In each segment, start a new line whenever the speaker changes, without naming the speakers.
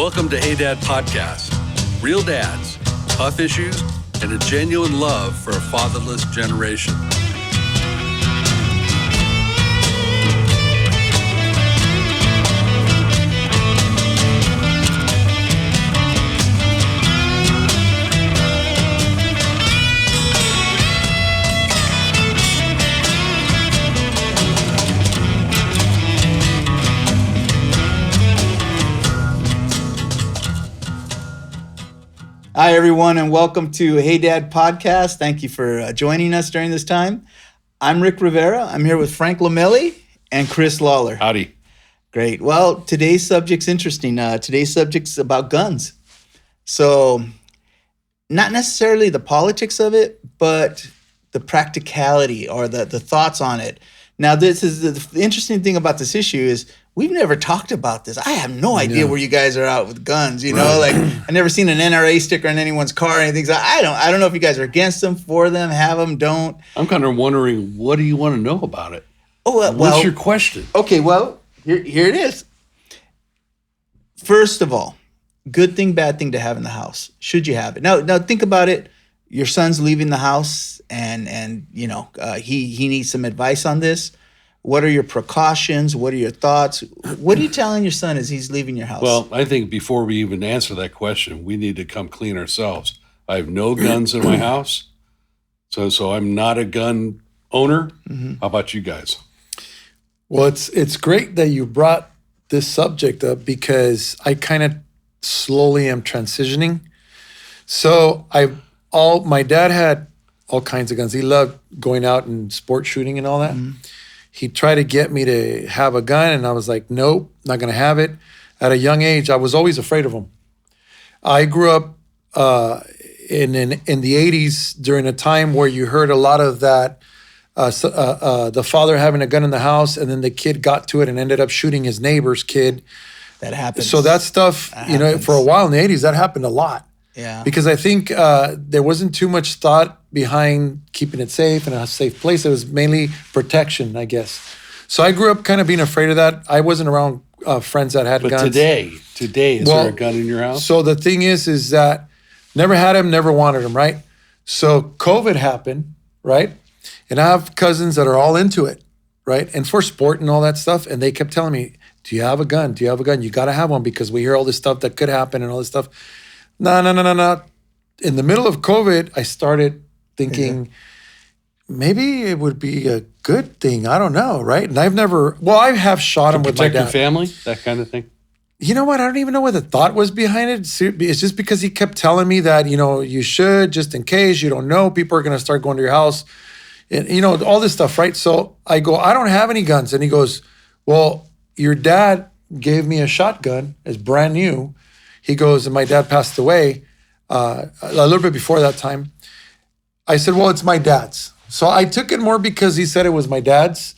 Welcome to Hey Dad Podcast. Real dads, tough issues, and a genuine love for a fatherless generation.
Hi, everyone, and welcome to Hey Dad Podcast. Thank you for joining us during this time. I'm Rick Rivera. I'm here with Frank Lamelli and Chris Lawler.
Howdy.
Great. Well, today's subject's interesting. Today's subject's about guns. So, not necessarily the politics of it, but the practicality or the thoughts on it. Now, this is the interesting thing about this issue is we've never talked about this. I have no idea where you guys are out with guns. You know, like I've never seen an NRA sticker on anyone's car or anything. So I don't know if you guys are against them, for them, have them, don't.
I'm kind of wondering, what do you want to know about it?
Oh, well,
what's your question?
Okay, well, here it is. First of all, good thing, bad thing to have in the house. Should you have it? Now think about it. Your son's leaving the house, and you know he needs some advice on this. What are your precautions? What are your thoughts? What are you telling your son as he's leaving your house?
Well, I think before we even answer that question, we need to come clean ourselves. I have no guns in my house, so I'm not a gun owner. Mm-hmm. How about you guys?
Well, it's great that you brought this subject up because I kind of slowly am transitioning. So my dad had all kinds of guns. He loved going out and sport shooting and all that. Mm-hmm. He tried to get me to have a gun, and I was like, nope, not going to have it. At a young age, I was always afraid of them. I grew up in the 80s during a time where you heard a lot of that, the father having a gun in the house, and then the kid got to it and ended up shooting his neighbor's kid.
That happens.
So that stuff, for a while in the 80s, that happened a lot.
Yeah.
Because I think there wasn't too much thought behind keeping it safe in a safe place. It was mainly protection, I guess. So I grew up kind of being afraid of that. I wasn't around friends that had guns.
But today, is there a gun in your house?
So the thing is that never had him, never wanted him, right? So COVID happened, right? And I have cousins that are all into it, right? And for sport and all that stuff. And they kept telling me, do you have a gun? Do you have a gun? You got to have one because we hear all this stuff that could happen and all this stuff. No. In the middle of COVID, I started thinking maybe it would be a good thing. I don't know, right? And I have shot him with my dad.
Protect your family, that kind of thing?
You know what? I don't even know what the thought was behind it. It's just because he kept telling me that, you should, just in case, you don't know, people are going to start going to your house. And, all this stuff, right? So I go, I don't have any guns. And he goes, well, your dad gave me a shotgun. It's brand new. He goes, and my dad passed away a little bit before that time. I said, well, it's my dad's. So I took it more because he said it was my dad's.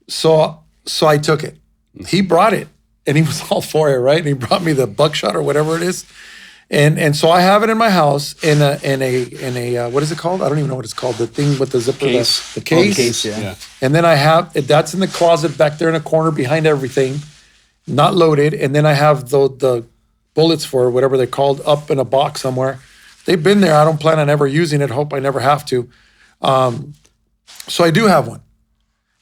So I took it. He brought it, and he was all for it, right? And he brought me the buckshot or whatever it is. And so I have it in my house in a what is it called? I don't even know what it's called. The thing with the zipper.
Case.
The case.
Oh, the case, yeah.
And then I have that's in the closet back there in a corner behind everything, not loaded. And then I have the bullets for whatever they're called up in a box somewhere. They've been there. I don't plan on ever using it. Hope I never have to. So I do have one.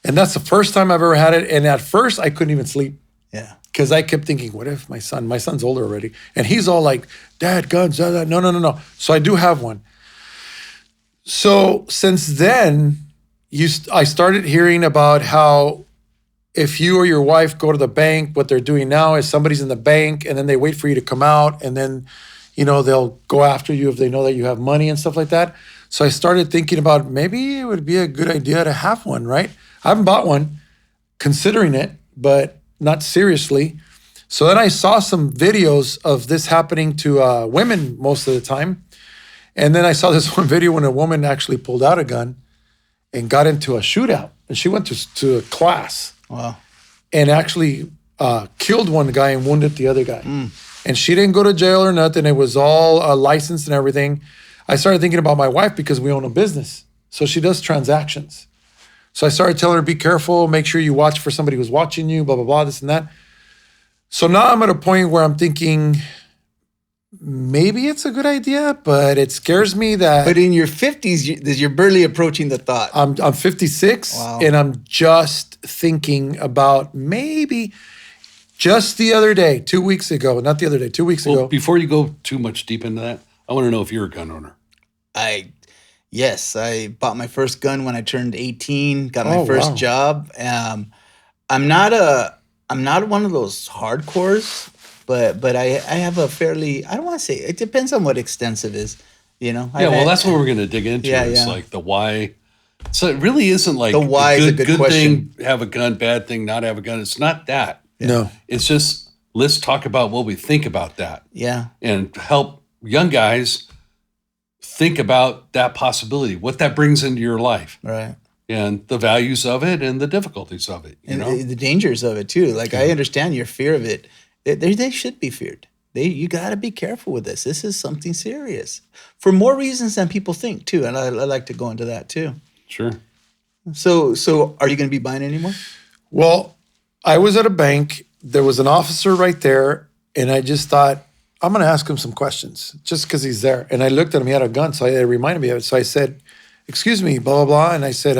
And that's the first time I've ever had it. And at first I couldn't even sleep.
Yeah.
Because I kept thinking, what if my son's older already. And he's all like, Dad, guns, no. So I do have one. So since then, I started hearing about how if you or your wife go to the bank, what they're doing now is somebody's in the bank and then they wait for you to come out and then, they'll go after you if they know that you have money and stuff like that. So I started thinking about maybe it would be a good idea to have one, right? I haven't bought one, considering it, but not seriously. So then I saw some videos of this happening to women most of the time. And then I saw this one video when a woman actually pulled out a gun and got into a shootout. And she went to a class.
Wow.
And actually killed one guy and wounded the other guy. And she didn't go to jail or nothing. It was all licensed and everything. I started thinking about my wife because we own a business. So she does transactions. So I started telling her, be careful, make sure you watch for somebody who's watching you, blah, blah, blah, this and that. So now I'm at a point where I'm thinking, maybe it's a good idea, but it scares me that
But in your 50s, you're barely approaching the thought.
I'm 56
Wow.
and I'm just thinking about maybe just the other day, 2 weeks ago, not the other day, 2 weeks
Well,
ago.
before you go too much deep into that, I want to know if you're a gun owner.
Yes, I bought my first gun when I turned 18, got my
Oh,
first
wow.
job. I'm not one of those hardcores, but I have a fairly, I don't want to say, it depends on what extensive is, you know.
Yeah, well, that's what we're going to dig into.
Yeah,
It's
yeah.
like the why. So it really isn't like
The why is a good question.
thing, have a gun, bad thing, not have a gun. It's not that.
No.
It's just, let's talk about what we think about that
Yeah.
and help young guys think about that possibility, what that brings into your life
Right.
and the values of it and the difficulties of it. You
And
know?
the dangers of it too. Like I understand your fear of it. They should be feared. You got to be careful with this. This is something serious for more reasons than people think too. And I like to go into that too.
Sure.
So are you going to be buying anymore?
Well, I was at a bank. There was an officer right there, and I just thought, I'm going to ask him some questions just because he's there. And I looked at him. He had a gun, so it reminded me of it. So I said, excuse me, blah, blah, blah. And I said,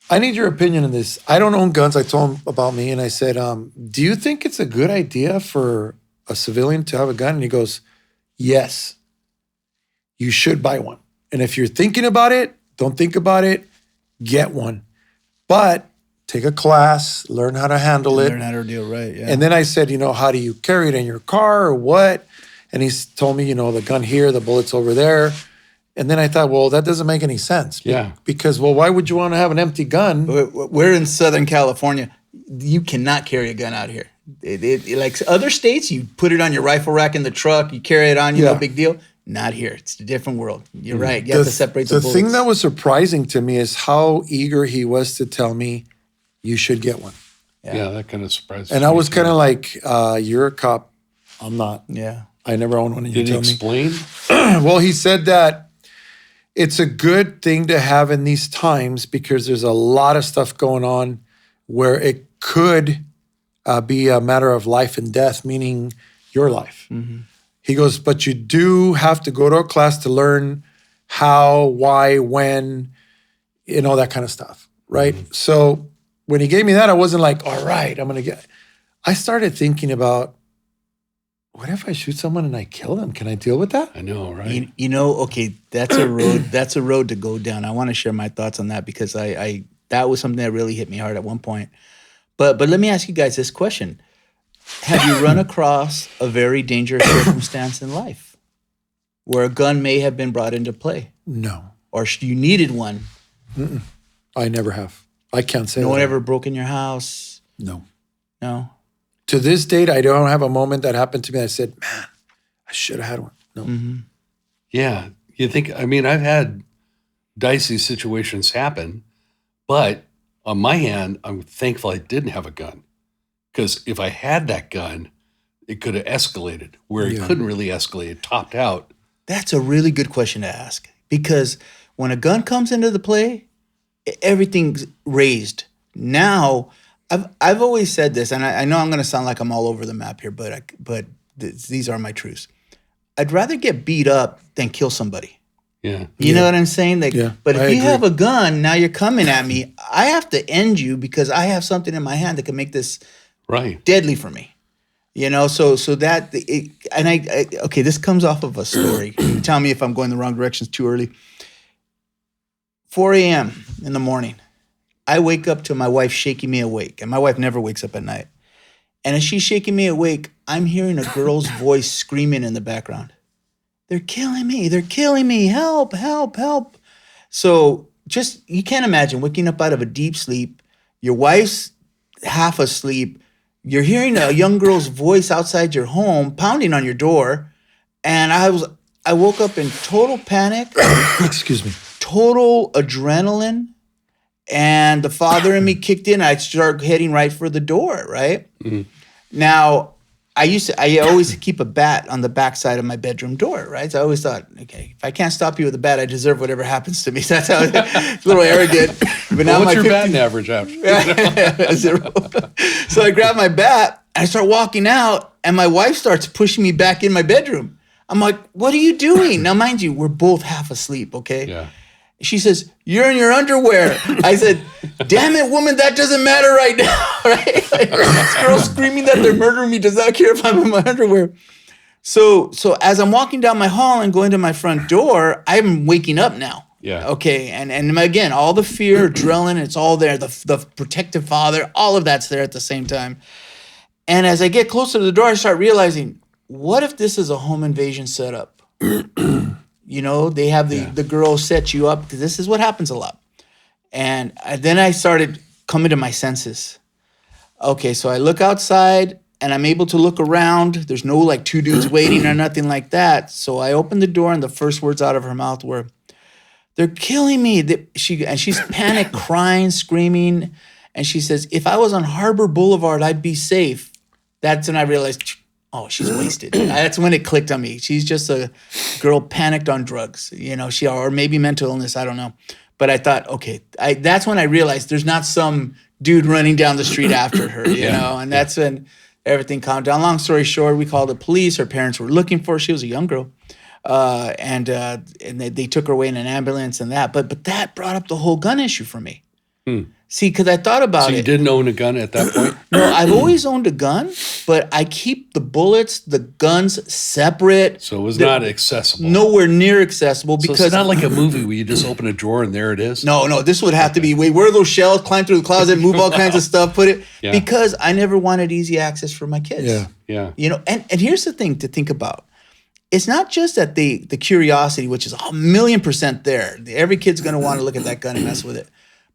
I need your opinion on this. I don't own guns. I told him about me, and I said, do you think it's a good idea for a civilian to have a gun? And he goes, yes, you should buy one. And if you're thinking about it, don't think about it, get one. But take a class, learn how to handle it.
Learn how to do it right. Yeah.
And then I said, how do you carry it in your car or what? And he's told me, the gun here, the bullet's over there. And then I thought, well, that doesn't make any sense.
Yeah.
Because, why would you want to have an empty gun?
We're in Southern California. You cannot carry a gun out here. It like other states, you put it on your rifle rack in the truck, you carry it on, no big deal. Not here. It's a different world. You're right. You have to separate the bullets.
The thing that was surprising to me is how eager he was to tell me, you should get one.
Yeah, that kind of surprised
And
me.
I was kind of like, you're a cop. I'm not.
Yeah.
I never owned one. And you
Did he
tell me.
explain?
Well, he said that it's a good thing to have in these times because there's a lot of stuff going on where it could be a matter of life and death, meaning your life.
Mm-hmm.
He goes, but you do have to go to a class to learn how, why, when, that kind of stuff, right?
Mm-hmm.
So when he gave me that, I wasn't like, all right, I'm going to get. I started thinking about, what if I shoot someone and I kill them? Can I deal with that?
I know, right?
Okay, that's a road. That's a road to go down. I want to share my thoughts on that because I that was something that really hit me hard at one point. But let me ask you guys this question: have you run across a very dangerous circumstance in life where a gun may have been brought into play,
No,
or you needed one?
I never have. I can't say
No
that.
one ever broke in your house.
No.
No.
To this date, I don't have a moment that happened to me. I said, man, I should have had one. No.
Mm-hmm.
Yeah. You think, I've had dicey situations happen, but on my hand, I'm thankful I didn't have a gun. Because if I had that gun, it could have escalated where it couldn't really escalate. It topped out.
That's a really good question to ask because when a gun comes into the play, everything's raised. Now, I've always said this, and I know I'm going to sound like I'm all over the map here, but these are my truths. I'd rather get beat up than kill somebody.
Yeah.
You know what I'm saying? Like,
Yeah,
but if
I
you
agree.
have a gun, now you're coming at me. I have to end you because I have something in my hand that can make this
Right.
deadly for me. So that okay, this comes off of a story. Tell me if I'm going the wrong direction. It's too early. 4 a.m. in the morning, I wake up to my wife shaking me awake, and my wife never wakes up at night. And as she's shaking me awake, I'm hearing a girl's voice screaming in the background. They're killing me. They're killing me. Help, help, help. So just, you can't imagine waking up out of a deep sleep. Your wife's half asleep. You're hearing a young girl's voice outside your home pounding on your door. And I woke up in total panic,
Excuse me.
total adrenaline. And the father in me kicked in. I start heading right for the door, right?
Mm-hmm.
Now, I always keep a bat on the backside of my bedroom door, right? So I always thought, okay, if I can't stop you with a bat, I deserve whatever happens to me. So that's how it's a little arrogant. But now
What's
my
your batting average after?
0. So I grab my bat I start walking out, and my wife starts pushing me back in my bedroom. I'm like, what are you doing? Now, mind you, we're both half asleep, okay?
Yeah.
She says, you're in your underwear. I said, damn it, woman, that doesn't matter right now, right? Like, this girl screaming that they're murdering me does not care if I'm in my underwear. So as I'm walking down my hall and going to my front door, I'm waking up now.
Yeah.
Okay. And again, all the fear, adrenaline, it's all there. The protective father, all of that's there at the same time. And as I get closer to the door, I start realizing, what if this is a home invasion setup? You know, they have the girl set you up, because this is what happens a lot. And then I started coming to my senses. Okay, so I look outside and I'm able to look around. There's no like two dudes waiting or nothing like that. So I opened the door and the first words out of her mouth were, they're killing me. She's panicked, crying, screaming. And she says, if I was on Harbor Boulevard, I'd be safe. That's when I realized, oh, she's wasted. That's when it clicked on me. She's just a girl panicked on drugs, you know, or maybe mental illness. I don't know. But I thought, okay, that's when I realized there's not some dude running down the street after her, you know, and that's when everything calmed down. Long story short, we called the police. Her parents were looking for her. She was a young girl. And they took her away in an ambulance and that. But that brought up the whole gun issue for me. See, because I thought about it.
So you didn't own a gun at that point?
No, I've always owned a gun, but I keep the bullets, the guns separate.
So it was not accessible.
Nowhere near accessible,
So
because
it's not like a movie where you just open a drawer and there it is?
No, this would have to be, wait, where are those shells? Climb through the closet, move all kinds of stuff, put it, because I never wanted easy access for my kids.
Yeah.
You know, and here's the thing to think about. It's not just that the curiosity, which is 1,000,000% there. Every kid's going to want to look at that gun and mess with it.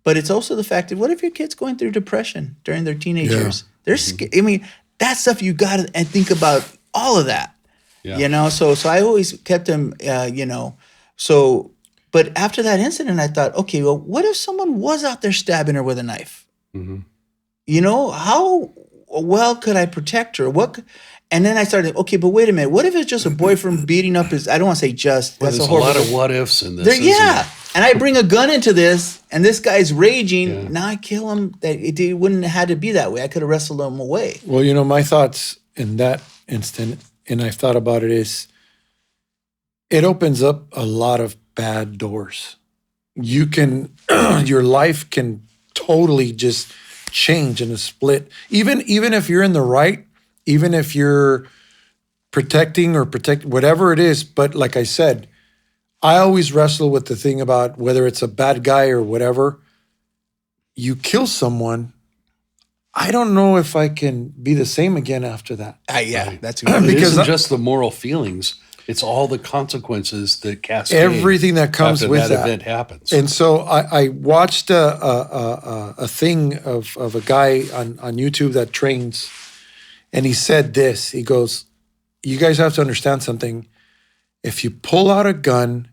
But it's also the fact that what if your kid's going through depression during their teenage years? They're I mean, that stuff you got to think about all of that. Yeah. You know, so I always kept them, you know. So, but after that incident, I thought, okay, well, what if someone was out there stabbing her with a knife? You know, how well could I protect her? And then I started, okay, but wait a minute. What if it's just a boyfriend beating up his, I don't want to say just.
Well,
that's
there's a lot of what ifs in this.
And I bring a gun into this, and this guy's raging. Yeah. Now I kill him. That it wouldn't have had to be that way. I could have wrestled him away.
Well, you know, my thoughts in that instant, and I've thought about it, is it opens up a lot of bad doors. You can, your life can totally just change in a split. Even if you're in the right, even if you're protecting whatever it is. But like I said, I always wrestle with the thing about whether it's a bad guy or whatever. You kill someone, I don't know if I can be the same again after that.
That's good.
It isn't just the moral feelings. It's all the consequences that cascade.
Everything that comes
after
with
that event happens.
And so I watched a thing of a guy on YouTube that trains, and he said this. He goes, you guys have to understand something. If you pull out a gun,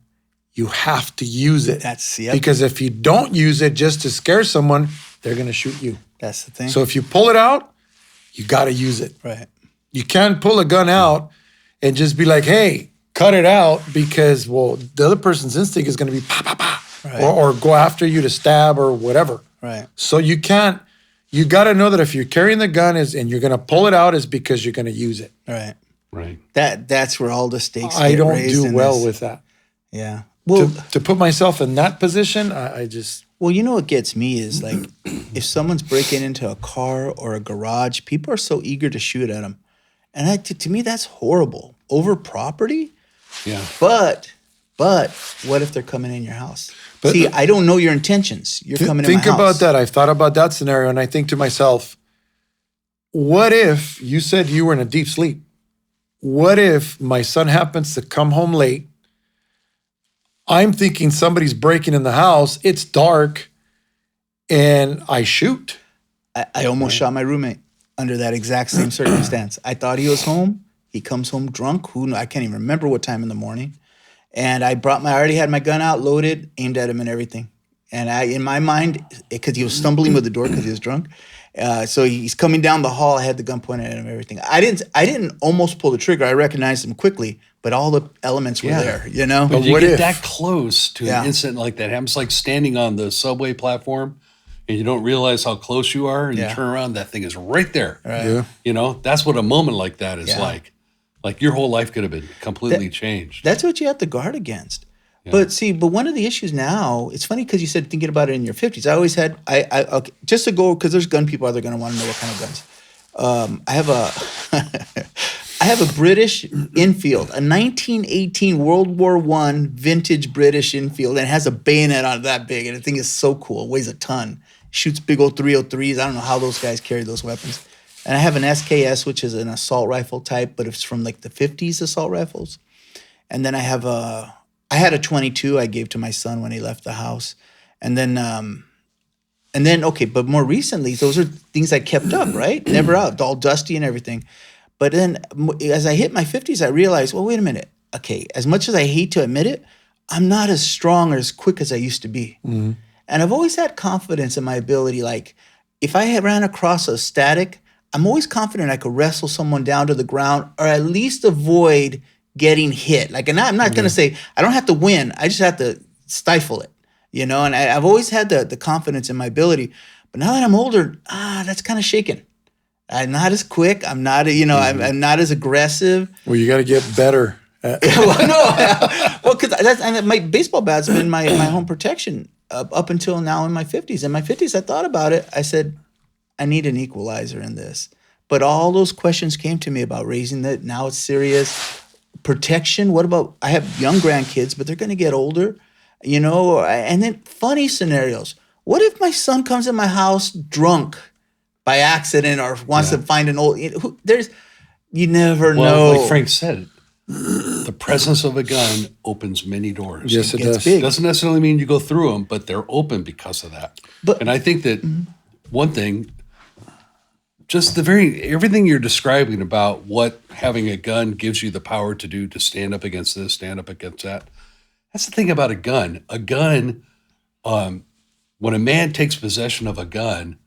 you have to use it. Because if you don't use it just to scare someone, they're going to shoot you.
That's the thing.
So if you pull it out, you got to use it.
Right.
You can't pull a gun out and just be like, hey, cut it out, because, well, the other person's instinct is going to be pa, pa, pa, right. or go after you to stab or whatever.
Right.
So you got to know that if you're carrying the gun and you're going to pull it out is because you're going to use it.
Right.
Right.
That's where all the stakes
I
get
don't
raised
do
in
well
this.
with that.
Yeah. Well,
to put myself in that position, I just...
Well, you know what gets me is, like, if someone's breaking into a car or a garage, people are so eager to shoot at them. And to me, that's horrible. Over property?
Yeah.
But what if they're coming in your house? See, I don't know your intentions. You're coming in my house.
Think about that. I've thought about that scenario, and I think to myself, what if you said you were in a deep sleep? What if my son happens to come home late? I'm thinking somebody's breaking in the house. It's dark, and I shoot.
I almost shot my roommate under that exact same circumstance. I thought he was home. He comes home drunk. I can't even remember what time in the morning. And I already had my gun out, loaded, aimed at him and everything. And in my mind, because he was stumbling with the door because he was drunk. So he's coming down the hall. I had the gun pointed at him and everything. I didn't almost pull the trigger. I recognized him quickly, but all the elements were there, you know?
But you get that close to an incident like that happens, like standing on the subway platform, and you don't realize how close you are, and
Yeah.
you turn around, that thing is right there.
Right.
Yeah.
You know, that's what a moment like that is
Yeah.
like. Like your whole life could have been completely changed.
That's what you have to guard against. But one of the issues now, it's funny because you said thinking about it in your 50s. I always had, okay, just to go, because there's gun people out there going to want to know what kind of guns. I have I have a British Enfield, a 1918 World War I vintage British Enfield, and it has a bayonet on it that big, and the thing is so cool. It weighs a ton. Shoots big old 303s. I don't know how those guys carry those weapons. And I have an SKS, which is an assault rifle type, but it's from like the 50s assault rifles. And then I had a 22 I gave to my son when he left the house. And then, okay, but more recently, those are things I kept up, right? Never out, all dusty and everything. But then as I hit my 50s, I realized, well, wait a minute. Okay, as much as I hate to admit it, I'm not as strong or as quick as I used to be. Mm-hmm. And I've always had confidence in my ability. Like if I had ran across a static, I'm always confident I could wrestle someone down to the ground or at least avoid getting hit. Like, and I'm not going to say I don't have to win. I just have to stifle it, you know? And I've always had the confidence in my ability. But now that I'm older, that's kind of shaken. I'm not as quick. I'm not, I'm not as aggressive.
Well, you got to get better.
Because my baseball bat's been my home protection up until now in my 50s. In my 50s, I thought about it. I said, I need an equalizer in this. But all those questions came to me about raising it. Now it's serious. Protection. What about, I have young grandkids, but they're going to get older, and then funny scenarios. What if my son comes in my house drunk by accident or wants to find an old, you never know.
Like Frank said, the presence of a gun opens many doors.
Yes, it does.
big.
Doesn't necessarily mean you go through them, but they're open because of that. And I think that one thing, just everything you're describing about what having a gun gives you the power to do, to stand up against this, stand up against that. That's the thing about a gun. A gun, when a man takes possession of a gun,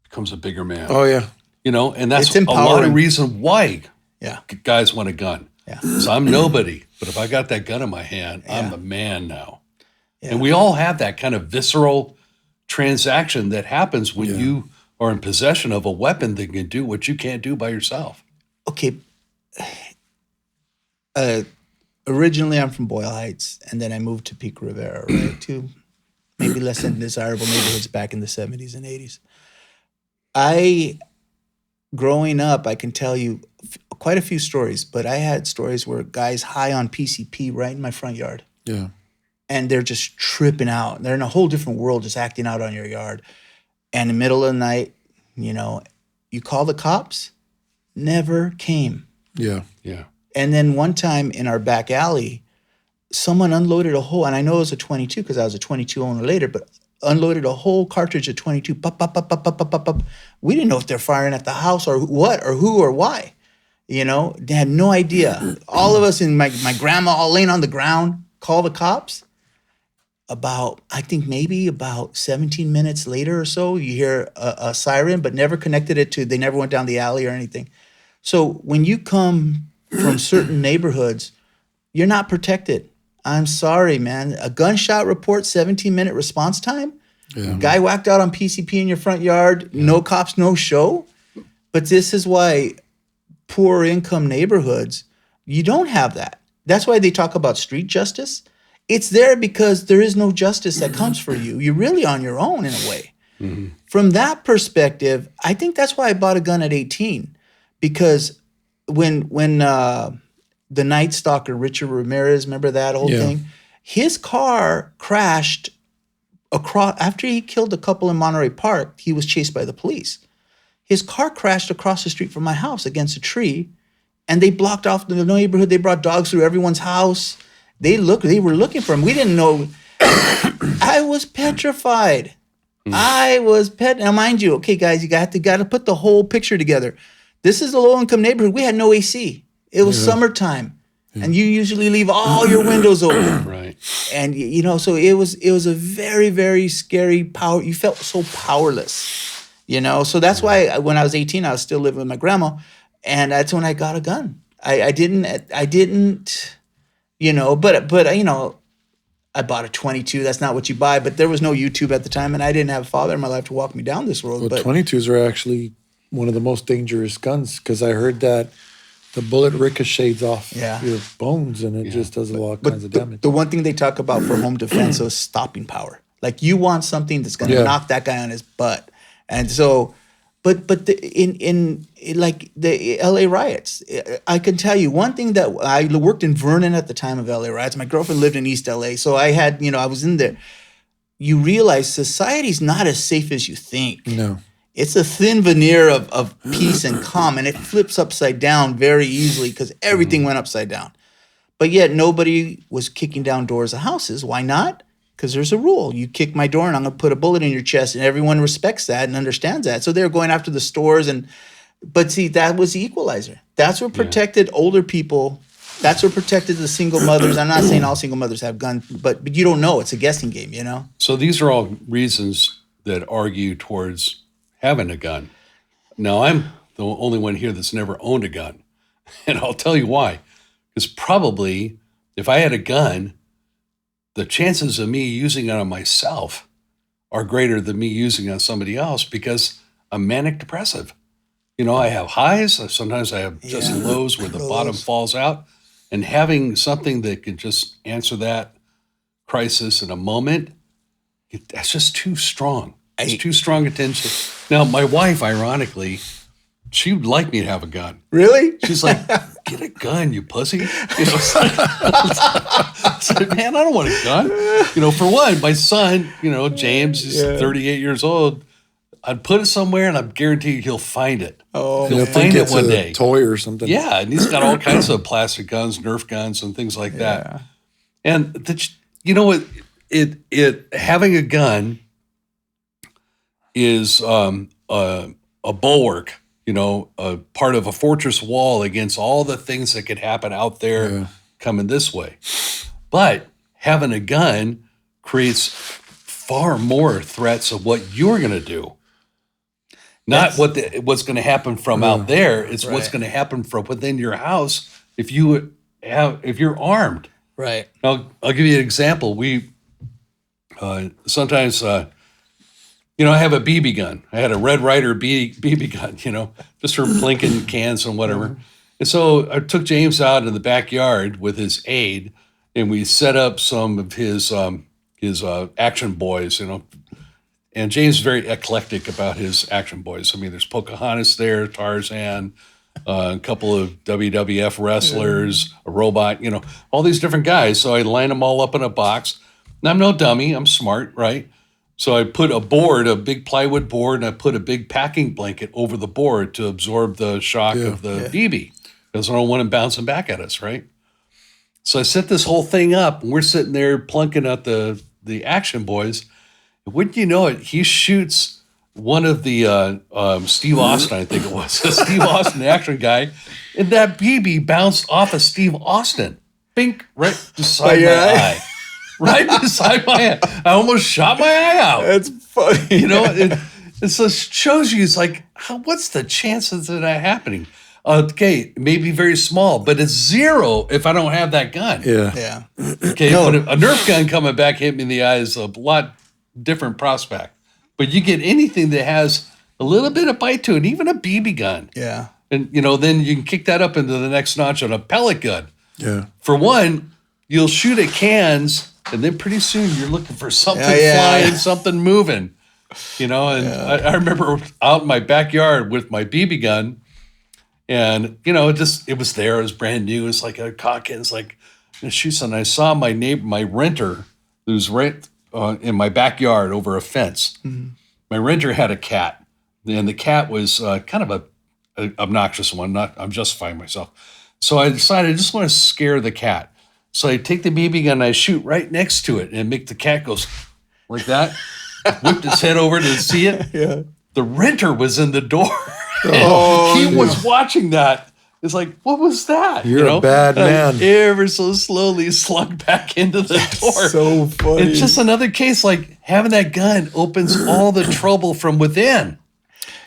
becomes a bigger man.
Oh, yeah.
And that's
It's
a lot of reason why guys want a gun.
Yeah.
So I'm nobody, but if I got that gun in my hand, I'm the man now. Yeah. And we all have that kind of visceral transaction that happens when you are in possession of a weapon that can do what you can't do by yourself.
Okay. Originally, I'm from Boyle Heights, and then I moved to Pico Rivera, right? Two maybe less than desirable neighborhoods back in the 70s and 80s. Growing up, I can tell you quite a few stories, but I had stories where guys high on PCP right in my front yard.
Yeah.
And they're just tripping out. They're in a whole different world just acting out on your yard. And in the middle of the night, you call the cops, never came.
Yeah.
Yeah.
And then one time in our back alley, someone unloaded a whole, and I know it was a 22 because I was a 22 owner later, but unloaded a whole cartridge of 22. Pop, pop, pop, pop, pop, pop, pop, pop. We didn't know if they're firing at the house or what or who or why. They had no idea. All of us and my grandma all laying on the ground, call the cops. I think maybe about 17 minutes later or so, you hear a siren, but never connected it they never went down the alley or anything. So when you come from certain neighborhoods, you're not protected. I'm sorry, man. A gunshot report, 17-minute response time. Yeah. Guy whacked out on PCP in your front yard. No cops, no show. But this is why poor income neighborhoods, you don't have that. That's why they talk about street justice. It's there because there is no justice that comes for you. You're really on your own in a way. Mm-hmm. From that perspective, I think that's why I bought a gun at 18. Because when the Night Stalker, Richard Ramirez, remember that whole thing? His car crashed across, after he killed a couple in Monterey Park, he was chased by the police. His car crashed across the street from my house against a tree, and they blocked off the neighborhood. They brought dogs through everyone's house. They were looking for him. We didn't know. I was petrified. Now, mind you, okay, guys, you got to put the whole picture together. This is a low-income neighborhood. We had no AC. It was summertime, and you usually leave all your windows open.
Right.
And so it was a very, very scary power. You felt so powerless. So that's why when I was 18, I was still living with my grandma, and that's when I got a gun. I didn't, but I bought a 22. That's not what you buy. But there was no YouTube at the time, and I didn't have a father in my life to walk me down this road.
Well,
but
22s are actually one of the most dangerous guns because I heard that the bullet ricochets off your bones and it just does all kinds of damage.
The one thing they talk about for home defense is stopping power. Like you want something that's going to knock that guy on his butt. And so, in like the LA riots, I can tell you one thing that I worked in Vernon at the time of LA riots. My girlfriend lived in East LA. So I had, I was in there. You realize society's not as safe as you think.
No.
It's a thin veneer of peace and calm, and it flips upside down very easily because everything went upside down. But yet nobody was kicking down doors of houses. Why not? Because there's a rule. You kick my door and I'm going to put a bullet in your chest, and everyone respects that and understands that. So they're going after the stores. But see, that was the equalizer. That's what protected older people. That's what protected the single mothers. I'm not saying all single mothers have guns, but you don't know. It's a guessing game,
So these are all reasons that argue towards having a gun. Now, I'm the only one here that's never owned a gun. And I'll tell you why. Because probably if I had a gun, the chances of me using it on myself are greater than me using it on somebody else because I'm manic depressive. I have highs. Sometimes I have just lows where the bottom falls out. And having something that can just answer that crisis in a moment, that's just too strong. It's too strong attention. Now, my wife, ironically, she would like me to have a gun.
Really?
She's like, get a gun, you pussy. I said, man, I don't want a gun. For one, my son, James is 38 years old. I'd put it somewhere and I'm guaranteed he'll find it.
Oh,
he'll find it one day.
Toy or something.
Yeah, and he's got all kinds of plastic guns, Nerf guns, and things like that. And you know what? It having a gun is a bulwark, a part of a fortress wall against all the things that could happen out there coming this way. But having a gun creates far more threats of what you're going to do. Not what's going to happen from out there. It's what's going to happen from within your house if you're armed.
Right.
I'll give you an example. We sometimes. I have a BB gun. I had a Red Ryder BB gun, just for blinking cans and whatever. And so I took James out in the backyard with his aide, and we set up some of his action boys, And James is very eclectic about his action boys. I mean, there's Pocahontas there, Tarzan, a couple of WWF wrestlers, a robot, all these different guys. So I line them all up in a box. And I'm no dummy. I'm smart, right? So I put a big plywood board, and I put a big packing blanket over the board to absorb the shock of the BB because I don't want him bouncing back at us, right? So I set this whole thing up, and we're sitting there plunking at the action boys. And wouldn't you know it, he shoots one of the Steve Austin, I think it was, Steve Austin, the action guy, and that BB bounced off of Steve Austin, bink, right beside my eye. Right beside my eye. I almost shot my eye out.
That's funny.
It so it shows you, it's like, what's the chances of that happening? Okay, maybe very small, but it's zero if I don't have that gun.
Yeah.
Okay, but a Nerf gun coming back hit me in the eye is a lot different prospect. But you get anything that has a little bit of bite to it, even a BB gun.
Yeah.
And, then you can kick that up into the next notch on a pellet gun.
Yeah.
For one, you'll shoot at cans, and then pretty soon you're looking for something flying, something moving. I remember out in my backyard with my BB gun, and, it was there. It was brand new. It's like a cock. It's like, shoot, and I saw my neighbor, my renter, who's right in my backyard over a fence. Mm-hmm. My renter had a cat, and the cat was kind of a obnoxious one. I'm justifying myself. So I decided I just want to scare the cat. So I take the BB gun and I shoot right next to it and make the cat go like that. Whipped its head over to see it.
Yeah.
The renter was in the door.
He
was watching that. It's like, what was that?
You're a bad man.
Ever so slowly slunk back into the door.
So funny.
It's just another case, like having that gun opens all the trouble from within.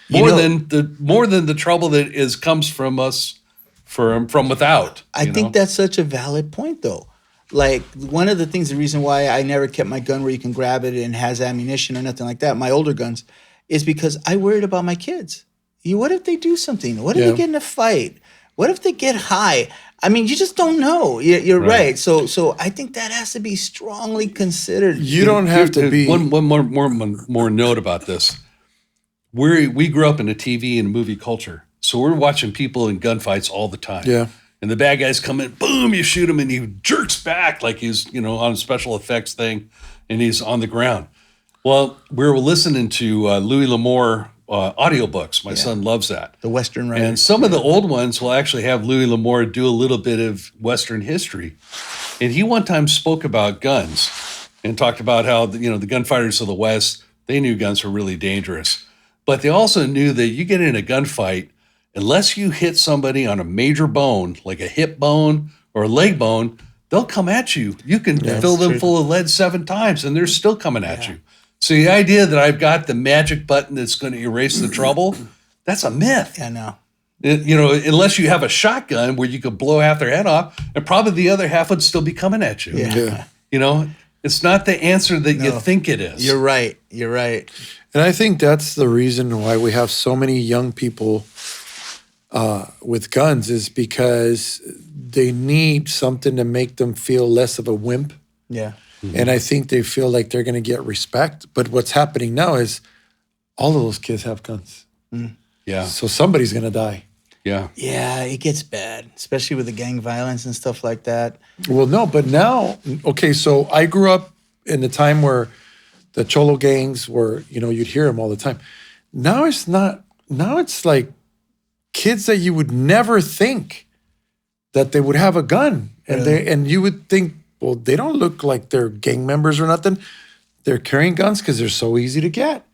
More than the trouble that comes from us from without.
I think that's such a valid point, though. Like one of the things, the reason why I never kept my gun where you can grab it and has ammunition or nothing like that, my older guns, is because I worried about my kids. What if they do something? What if they get in a fight? What if they get high? I mean, you just don't know. You're right. So I think that has to be strongly considered.
You don't have to be
one more note about this. We grew up in a TV and movie culture, so we're watching people in gunfights all the time.
Yeah.
And the bad guys come in, boom, you shoot him, and he jerks back like he's on a special effects thing, and he's on the ground. Well, we were listening to Louis L'Amour audiobooks. My son loves that.
The Western writer.
And some of the old ones will actually have Louis L'Amour do a little bit of Western history. And he one time spoke about guns and talked about how the gunfighters of the West, they knew guns were really dangerous. But they also knew that you get in a gunfight, unless you hit somebody on a major bone, like a hip bone or a leg bone, they'll come at you. You can fill them full of lead 7 times, and they're still coming at you. So the idea that I've got the magic button that's going to erase the trouble, that's a myth.
Yeah, no.
Unless you have a shotgun where you could blow half their head off, and probably the other half would still be coming at you.
Yeah.
It's not the answer that you think it is.
You're right. You're right.
And I think that's the reason why we have so many young people with guns, is because they need something to make them feel less of a wimp.
Yeah.
Mm-hmm. And I think they feel like they're going to get respect. But what's happening now is all of those kids have guns.
Mm.
Yeah.
So somebody's going to die.
Yeah.
Yeah, it gets bad, especially with the gang violence and stuff like that.
Well, no, but now, okay, so I grew up in the time where the Cholo gangs were, you'd hear them all the time. Now it's not, now it's like kids that you would never think that they would have a gun. And and you would think, well, they don't look like they're gang members or nothing. They're carrying guns because they're so easy to get.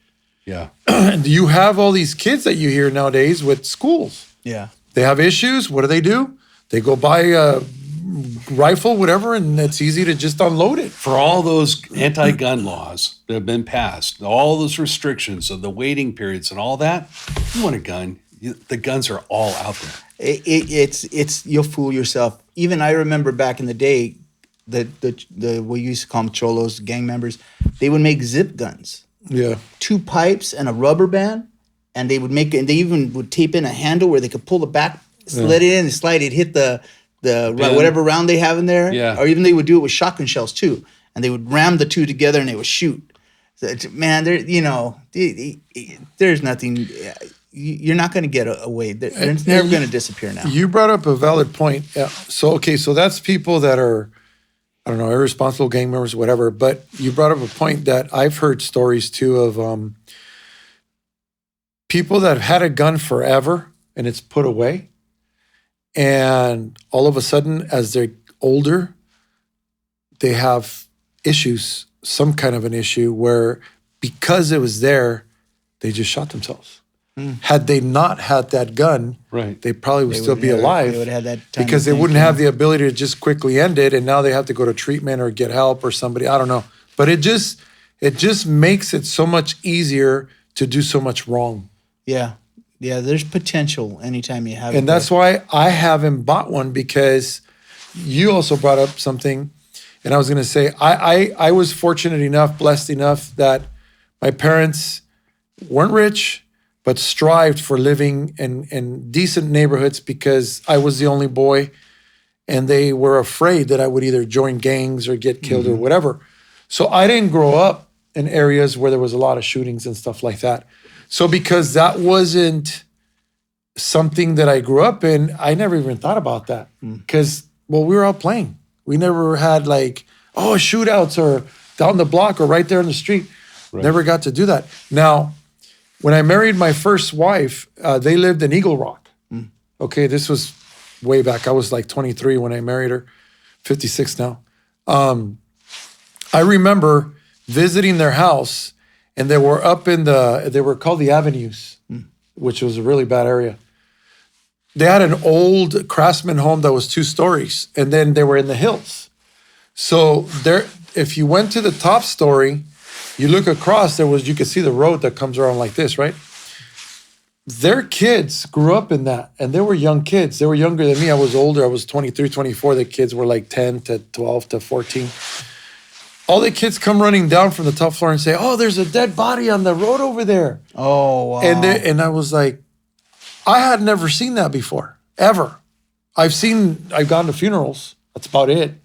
Yeah.
And you have all these kids that you hear nowadays with schools.
Yeah.
They have issues. What do? They go buy a rifle, whatever, and it's easy to just unload it.
For all those anti-gun laws that have been passed, all those restrictions of the waiting periods and all that, you want a gun, the guns are all out there.
It's you'll fool yourself. Even I remember back in the day, the we used to call them cholos, gang members. They would make zip guns.
Yeah.
2 pipes and a rubber band, and they would make it. And they even would tape in a handle where they could pull the back, let it in, and slide it, hit the whatever round they have in there.
Yeah.
Or even they would do it with shotgun shells too, and they would ram the 2 together and they would shoot. So, man, there's nothing. You're not going to get away. It's never going to disappear now.
You brought up a valid point. So that's people that are, I don't know, irresponsible gang members, whatever. But you brought up a point that I've heard stories too of people that have had a gun forever and it's put away. And all of a sudden, as they're older, they have issues, some kind of an issue where because it was there, they just shot themselves. Had they not had that gun, they probably would still be alive.
They would have had time
because they wouldn't have the ability to just quickly end it, and now they have to go to treatment or get help or somebody. I don't know, but it just makes it so much easier to do so much wrong.
Yeah. There's potential anytime you have it.
And that's why I haven't bought one, because you also brought up something, and I was going to say I was fortunate enough, blessed enough that my parents weren't rich, but strived for living in decent neighborhoods because I was the only boy, and they were afraid that I would either join gangs or get killed or whatever. So I didn't grow up in areas where there was a lot of shootings and stuff like that. So because that wasn't something that I grew up in, I never even thought about that because, we were out playing. We never had shootouts or down the block or right there in the street. Right. Never got to do that. Now, when I married my first wife, they lived in Eagle Rock. Okay, this was way back. I was like 23 when I married her, 56 now. I remember visiting their house, and they were up they were called the Avenues, which was a really bad area. They had an old craftsman home that was 2 stories, and then they were in the hills. So if you went to the top story, you look across, you could see the road that comes around like this, right? their kids grew up in that, and they were young kids. They were younger than me. I was older. I was 23, 24. The kids were like 10 to 12 to 14. All the kids come running down from the top floor and say, "Oh, there's a dead body on the road over there."
Oh, wow.
And I was like, I had never seen that before, ever. I've gone to funerals. That's about it.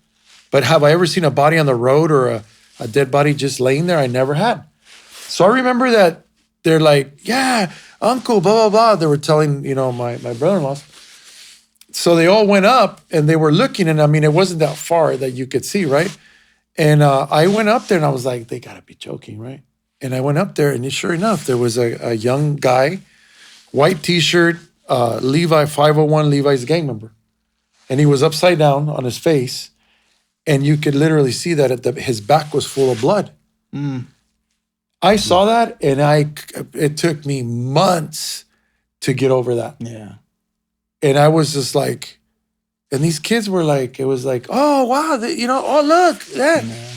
But have I ever seen a body on the road or a dead body just laying there? I never had. So I remember that they're like, "Yeah, uncle, blah, blah, blah." They were telling, my brother-in-laws. So they all went up and they were looking, and I mean, it wasn't that far that you could see, right? And I went up there and I was like, they gotta be joking, right? And I went up there and sure enough, there was a young guy, white t-shirt, Levi, 501 Levi's gang member. And he was upside down on his face. And you could literally see that his back was full of blood. I saw that, and it took me months to get over that.
Yeah.
And I was just like, and these kids were like, it was like, "Oh, wow, oh, look, that." Yeah.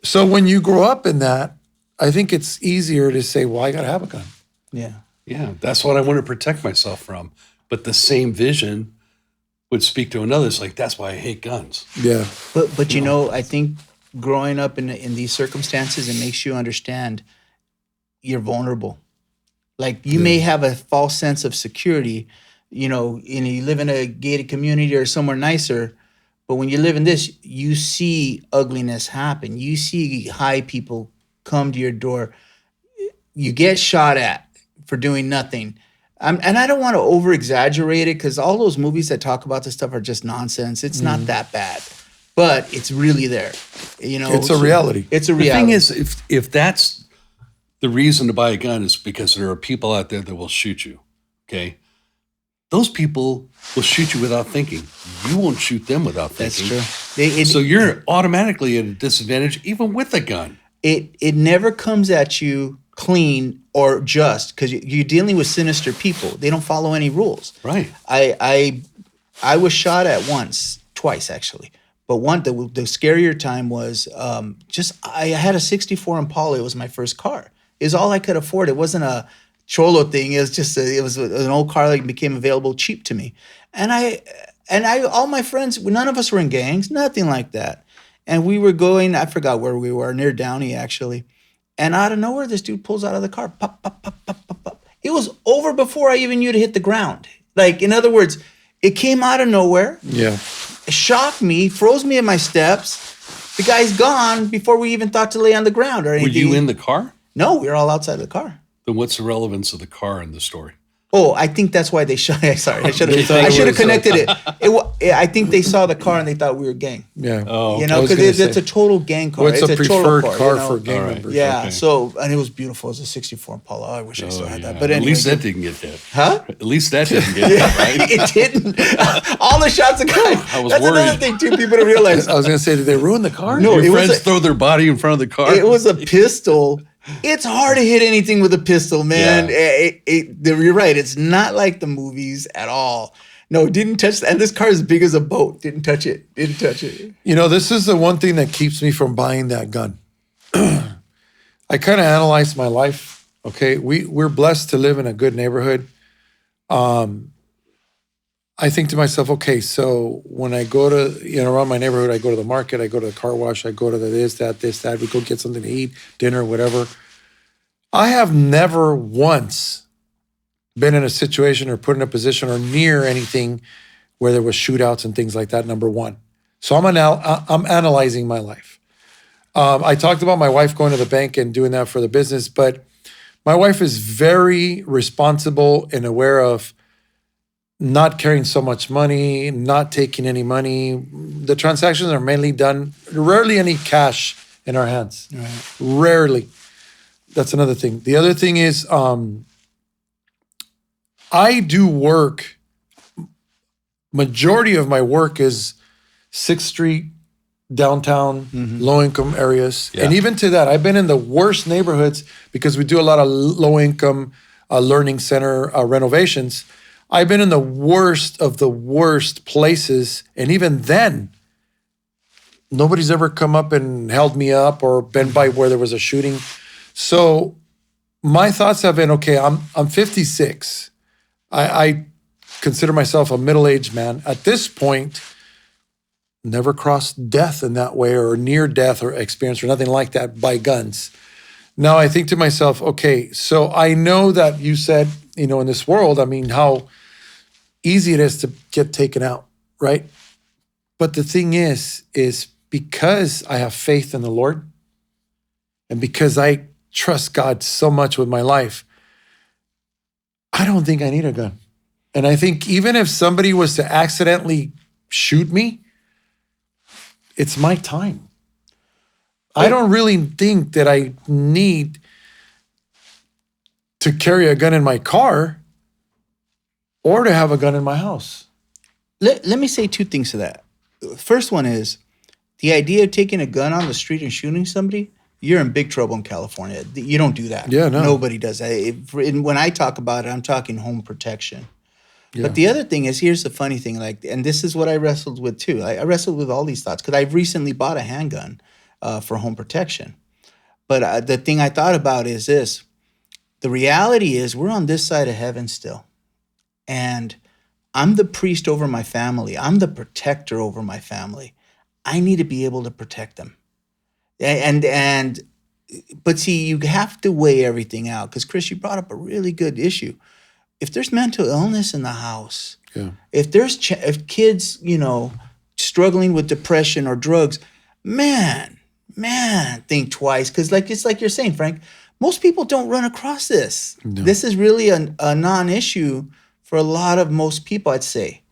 So when you grow up in that, I think it's easier to say, well, I got to have a gun.
Yeah.
Yeah, that's what I want to protect myself from. But the same vision would speak to another. It's like, that's why I hate guns.
Yeah.
But I think growing up in these circumstances, it makes you understand you're vulnerable. Like you may have a false sense of security, and you live in a gated community or somewhere nicer, but when you live in this, you see ugliness happen. You see high people come to your door. You get shot at for doing nothing. And I don't want to over exaggerate it because all those movies that talk about this stuff are just nonsense. It's not that bad, but it's really there.
It's a reality.
It's a
The
reality.
thing is, if that's the reason to buy a gun is because there are people out there that will shoot you, okay? Those people will shoot you without thinking. You won't shoot them without thinking.
That's true.
So you're automatically at a disadvantage even with a gun.
It never comes at you clean or just because you're dealing with sinister people. They don't follow any rules.
Right.
I was shot at twice actually. But the scarier time was I had a 64 Impala. It was my first car. It was all I could afford. It wasn't a Cholo thing. It was just it was an old car that became available cheap to me. And all my friends, none of us were in gangs, nothing like that. And we were going, I forgot where we were, near Downey actually. And out of nowhere, this dude pulls out of the car. Pop, pop, pop, pop, pop, pop. It was over before I even knew to hit the ground. Like, in other words, it came out of nowhere.
Yeah.
It shocked me, froze me in my steps. The guy's gone before we even thought to lay on the ground or anything.
Were you in the car?
No, we were all outside the car.
Then what's the relevance of the car in the story?
Oh, I think that's why they shot. Sorry, I should
They thought
have
it was
connected it. I think they saw the car and they thought we were gang.
Yeah.
Oh,
Because it's a total gang car.
What's
it's
a preferred
Cholo
car for gang
All right.
members?
Yeah.
Okay.
So, and it was beautiful. It was a 64 Impala. I wish I still had that. But
At
anyway,
least that didn't get hit.
huh?
At least that didn't get hit, right?
It didn't. All the shots of guy.
I was
That's
worried.
another thing too. People don't realize.
I was going to say, did they ruin the car?
No,
Your
it was
friends throw their body in front of the car.
It was a pistol. It's hard to hit anything with a pistol, man.
Yeah.
You're right. It's not like the movies at all. No, didn't touch. And this car is big as a boat. Didn't touch it. Didn't touch it.
This is the one thing that keeps me from buying that gun. I kind of analyzed my life. Okay, we're blessed to live in a good neighborhood. I think to myself, okay, so when I go to, around my neighborhood, I go to the market, I go to the car wash, I go to the this, that, we go get something to eat, dinner, whatever. I have never once been in a situation or put in a position or near anything where there was shootouts and things like that, number one. So I'm analyzing my life. I talked about my wife going to the bank and doing that for the business, but my wife is very responsible and aware of not carrying so much money, not taking any money. The transactions are mainly done, rarely any cash in our hands.
Right.
Rarely. That's another thing. The other thing is I do work. Majority of my work is 6th Street, downtown, low-income areas.
Yeah.
And even to that, I've been in the worst neighborhoods because we do a lot of low-income learning center renovations. I've been in the worst of the worst places, and even then, nobody's ever come up and held me up or been by where there was a shooting. So my thoughts have been, okay, I'm 56. I consider myself a middle-aged man. At this point, never crossed death in that way or near death or experience or nothing like that by guns. Now I think to myself, okay, so I know that you said, in this world, I mean, how easy it is to get taken out, right? But the thing is because I have faith in the Lord and because I trust God so much with my life, I don't think I need a gun. And I think even if somebody was to accidentally shoot me, it's my time. I don't really think that I need to carry a gun in my car or to have a gun in my house.
Let me say two things to that. First one is the idea of taking a gun on the street and shooting somebody. You're in big trouble in California. You don't do that.
Yeah, no.
Nobody does that. When I talk about it, I'm talking home protection.
Yeah.
But the other thing is, here's the funny thing, and this is what I wrestled with too. I wrestled with all these thoughts because I've recently bought a handgun for home protection. But the thing I thought about is this. The reality is we're on this side of heaven still. And I'm the priest over my family. I'm the protector over my family. I need to be able to protect them. But see, you have to weigh everything out because Chris, you brought up a really good issue. If there's mental illness in the house, if there's if kids, struggling with depression or drugs, man, think twice because it's like you're saying, Frank, most people don't run across this. No. This is really a non-issue for a lot of most people, I'd say.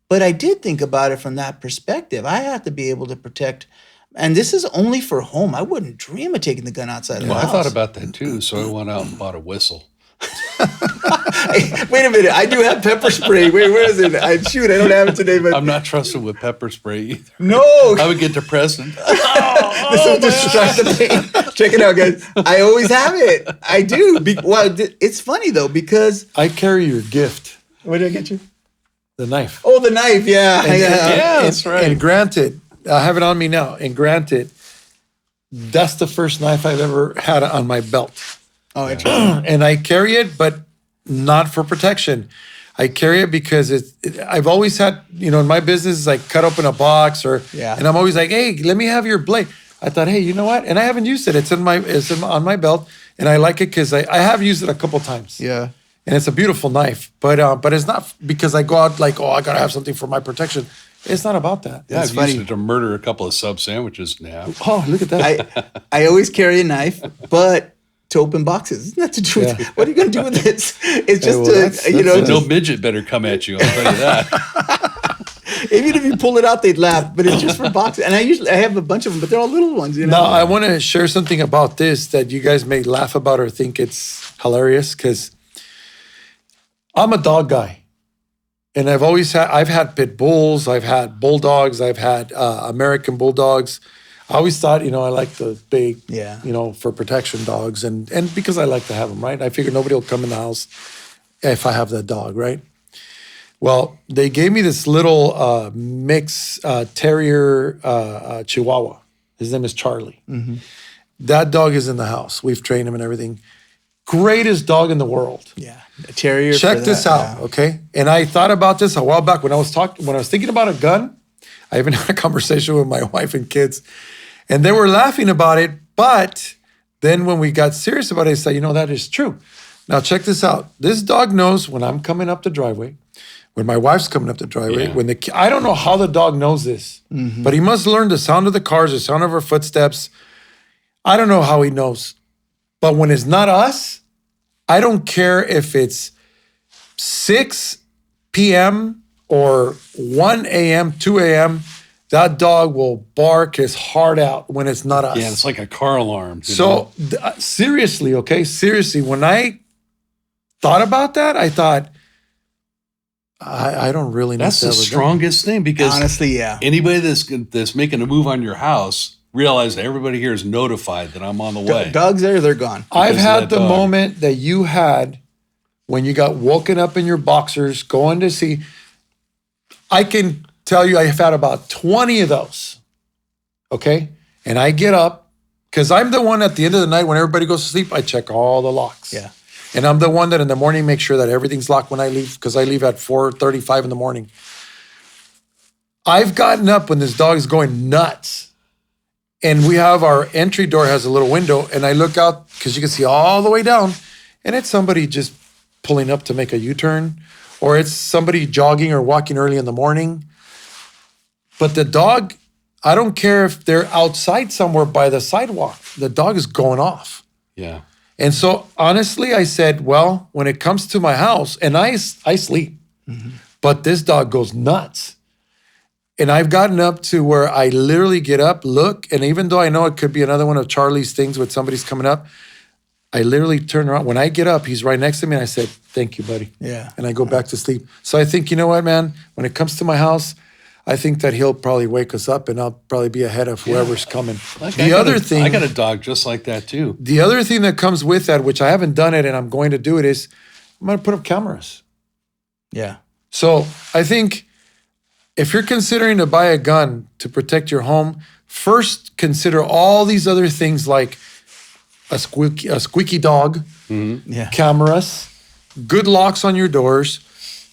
But I did think about it from that perspective. I have to be able to protect. And this is only for home. I wouldn't dream of taking the gun outside of the house.
I thought about that too, so I went out and bought a whistle.
Hey, wait a minute. I do have pepper spray. Wait, where is it? I don't have it today. But
I'm not trusted with pepper spray either.
No.
I would get depressed.
This will distract the pain. Check it out, guys. I always have it. I do. It's funny, though, because...
I carry your gift.
What did I get you?
The knife.
Oh, the knife. Yeah.
Yeah, that's right.
And granted, I have it on me now. And granted, that's the first knife I've ever had on my belt.
Oh, interesting.
And I carry it, but not for protection. I carry it because I've always had, in my business, I cut open a box and I'm always like, hey, let me have your blade. I thought, hey, you know what? And I haven't used it. It's on my belt, and I like it because I have used it a couple times.
Yeah.
And it's a beautiful knife, but it's not because I go out like, I gotta have something for my protection. It's not about that.
Yeah,
it's
I've used it to murder a couple of sub sandwiches now.
Oh, look at that.
I always carry a knife, but to open boxes. It's not to do with what are you going to do with this? It's just
no midget better come at you. I'll tell you that.
Even if you pull it out, they'd laugh. But it's just for boxes. And I have a bunch of them, but they're all little ones.
Now I want to share something about this that you guys may laugh about or think it's hilarious because I'm a dog guy, and I've had pit bulls, I've had bulldogs, I've had American bulldogs. I always thought, I like the big, for protection dogs, and because I like to have them, right? I figured nobody will come in the house if I have that dog, right? Well, they gave me this little mix terrier Chihuahua. His name is Charlie. Mm-hmm. That dog is in the house. We've trained him and everything. Greatest dog in the world.
Yeah, a terrier.
Check this out, okay? And I thought about this a while back when I was thinking about a gun. I even had a conversation with my wife and kids, and they were laughing about it. But then when we got serious about it, I said, that is true. Now check this out. This dog knows when I'm coming up the driveway, when my wife's coming up the driveway, I don't know how the dog knows this, but he must learn the sound of the cars, the sound of our footsteps. I don't know how he knows. But when it's not us, I don't care if it's 6 p.m. or 1 a.m., 2 a.m., that dog will bark his heart out when it's not us.
Yeah, it's like a car alarm.
Seriously, when I thought about that, I thought, I don't really know.
That's the strongest thing because
honestly, yeah.
Anybody that's making a move on your house, realize that everybody here is notified that I'm on the way.
Dogs there, they're gone.
I've had the moment that you had when you got woken up in your boxers going to see. I can tell you I've had about 20 of those, okay? And I get up, because I'm the one at the end of the night when everybody goes to sleep, I check all the locks.
Yeah.
And I'm the one that in the morning makes sure that everything's locked when I leave, because I leave at 4:35 in the morning. I've gotten up when this dog is going nuts. And we have our entry door has a little window, and I look out because you can see all the way down, and it's somebody just pulling up to make a U-turn, or it's somebody jogging or walking early in the morning. But the dog, I don't care if they're outside somewhere by the sidewalk, the dog is going off.
Yeah.
And so honestly, I said, well, when it comes to my house, and I sleep, but this dog goes nuts. And I've gotten up to where I literally get up, look, and even though I know it could be another one of Charlie's things with somebody's coming up, I literally turn around. When I get up, he's right next to me, and I said, thank you, buddy.
Yeah.
And I go back to sleep. So I think, you know what, man? When it comes to my house, I think that he'll probably wake us up, and I'll probably be ahead of whoever's coming.
Like
The other thing,
I got a dog just like that too.
the other thing that comes with that, which I haven't done it and I'm going to do it, is I'm going to put up cameras.
Yeah.
So I think if you're considering to buy a gun to protect your home, first consider all these other things like a squeaky dog,
Yeah.
cameras, good locks on your doors.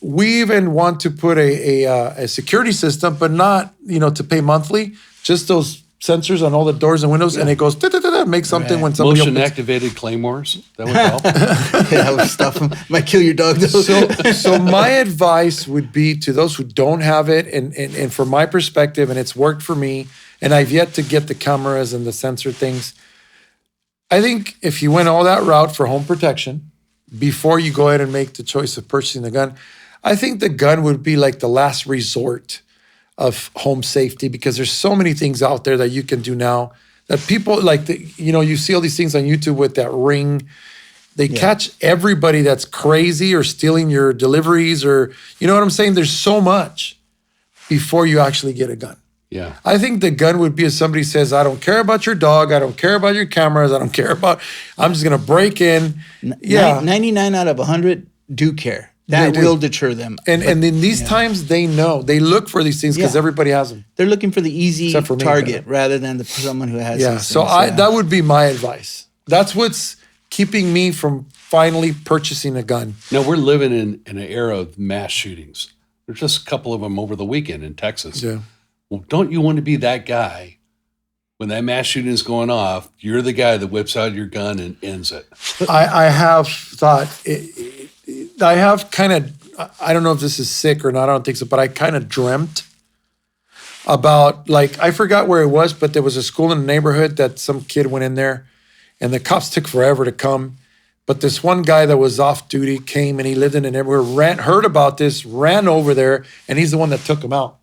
We even want to put a security system, but not, to pay monthly, just those sensors on all the doors and windows, and it goes, make something when somebody
Motion
opens.
activated claymores. That would help.
Yeah, I would stuff them. Might kill your dog though.
So my advice would be to those who don't have it, and from my perspective, and it's worked for me, and I've yet to get the cameras and the sensor things. I think if you went all that route for home protection, before you go ahead and make the choice of purchasing the gun, I think the gun would be like the last resort of home safety, because there's so many things out there that you can do now that people like, you see all these things on YouTube with that Ring. They catch everybody that's crazy or stealing your deliveries, or, you know what I'm saying? There's so much before you actually get a gun.
Yeah.
I think the gun would be if somebody says, I don't care about your dog, I don't care about your cameras, I'm just going to break in. Yeah.
99 out of 100 do care. That will deter them.
And in these times, they know. They look for these things because everybody has them.
They're looking for the easy
Except for me,
target rather than someone who has
Yeah,
these
so
things.
that would be my advice. That's what's keeping me from finally purchasing a gun.
Now, we're living in an era of mass shootings. There's just a couple of them over the weekend in Texas.
Yeah.
Well, don't you want to be that guy when that mass shooting is going off? You're the guy that whips out your gun and ends it.
I have thought, I have kind of, I don't know if this is sick or not, I don't think so, but I kind of dreamt about, like, I forgot where it was, but there was a school in the neighborhood that some kid went in there, and the cops took forever to come. But this one guy that was off duty came, and he lived in the neighborhood, heard about this, ran over there, and he's the one that took him out.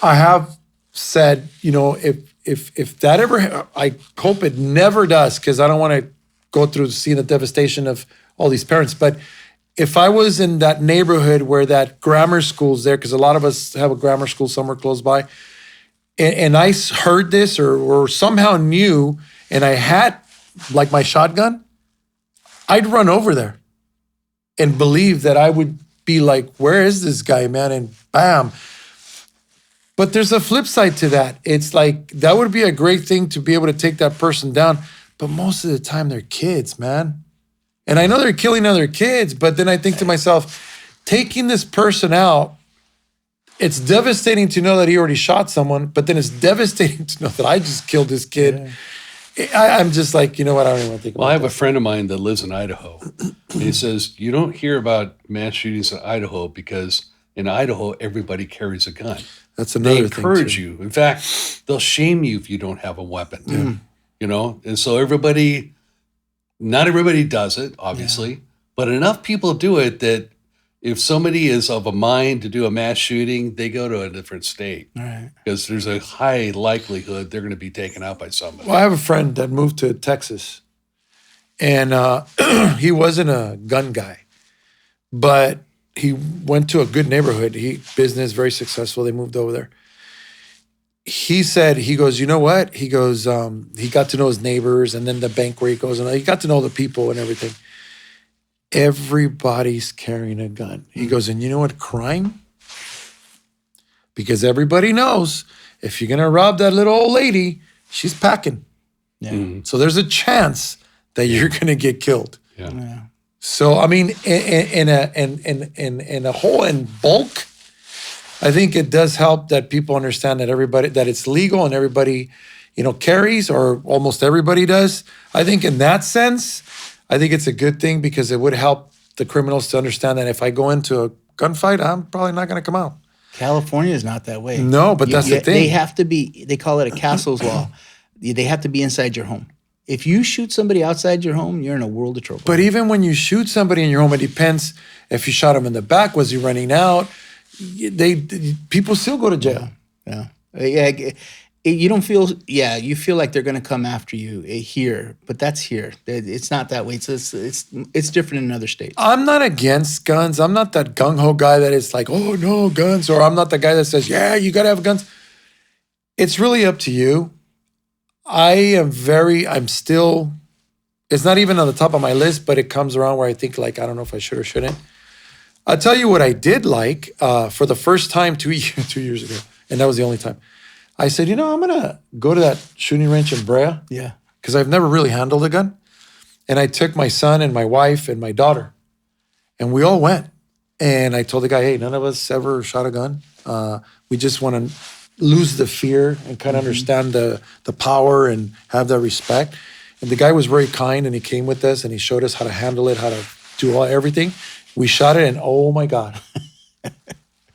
I have said, if that ever, I hope it never does, because I don't want to go through seeing the devastation of all these parents. But if I was in that neighborhood where that grammar school's there, because a lot of us have a grammar school somewhere close by, and I heard this or somehow knew, and I had like my shotgun, I'd run over there and believe that I would be like, where is this guy, man? And bam. But there's a flip side to that. It's like, that would be a great thing to be able to take that person down. But most of the time, they're kids, man. And I know they're killing other kids, but then I think to myself, taking this person out, it's devastating to know that he already shot someone, but then it's devastating to know that I just killed this kid. I'm just like, you know what? I don't even want to think about it.
Well, I have a friend of mine that lives in Idaho. And he says, you don't hear about mass shootings in Idaho because in Idaho, everybody carries a gun.
That's another
They
thing.
encourage you. In fact, they'll shame you if you don't have a weapon. And so not everybody does it, obviously, but enough people do it that if somebody is of a mind to do a mass shooting, they go to a different state.
Right.
Because there's a high likelihood they're going to be taken out by somebody.
Well, I have a friend that moved to Texas, and he wasn't a gun guy, but he went to a good neighborhood. Business, very successful. They moved over there. He said, he goes, you know what? He goes, he got to know his neighbors, and then the bank where he goes, and he got to know the people and everything. Everybody's carrying a gun. He goes, and you know what? Crime? Because everybody knows if you're going to rob that little old lady, she's packing.
Yeah.
So there's a chance that you're going to get killed.
Yeah.
So I mean, in a whole in bulk, I think it does help that people understand that it's legal and everybody, carries, or almost everybody does. I think in that sense, I think it's a good thing because it would help the criminals to understand that if I go into a gunfight, I'm probably not going to come out.
California is not that way.
No, but that's the thing.
They have to be. They call it a castle's law. They have to be inside your home. If you shoot somebody outside your home, you're in a world of trouble.
But even when you shoot somebody in your home, it depends. If you shot him in the back, was he running out? People still go to jail.
Yeah. You don't feel. Yeah, you feel like they're going to come after you here, but that's here. It's not that way. It's different in other states.
I'm not against guns. I'm not that gung ho guy that is like, oh no, guns, or I'm not the guy that says, yeah, you got to have guns. It's really up to you. I'm still. It's not even on the top of my list, but it comes around where I think like, I don't know if I should or shouldn't. I'll tell you what I did like for the first time 2 years ago, and that was the only time. I said, I'm going to go to that shooting range in Brea.
Yeah.
Because I've never really handled a gun. And I took my son and my wife and my daughter. And we all went. And I told the guy, hey, none of us ever shot a gun. We just want to lose the fear and kind of understand the power and have that respect. And the guy was very kind, and he came with us and he showed us how to handle it, how to do everything. We shot it, and oh my God.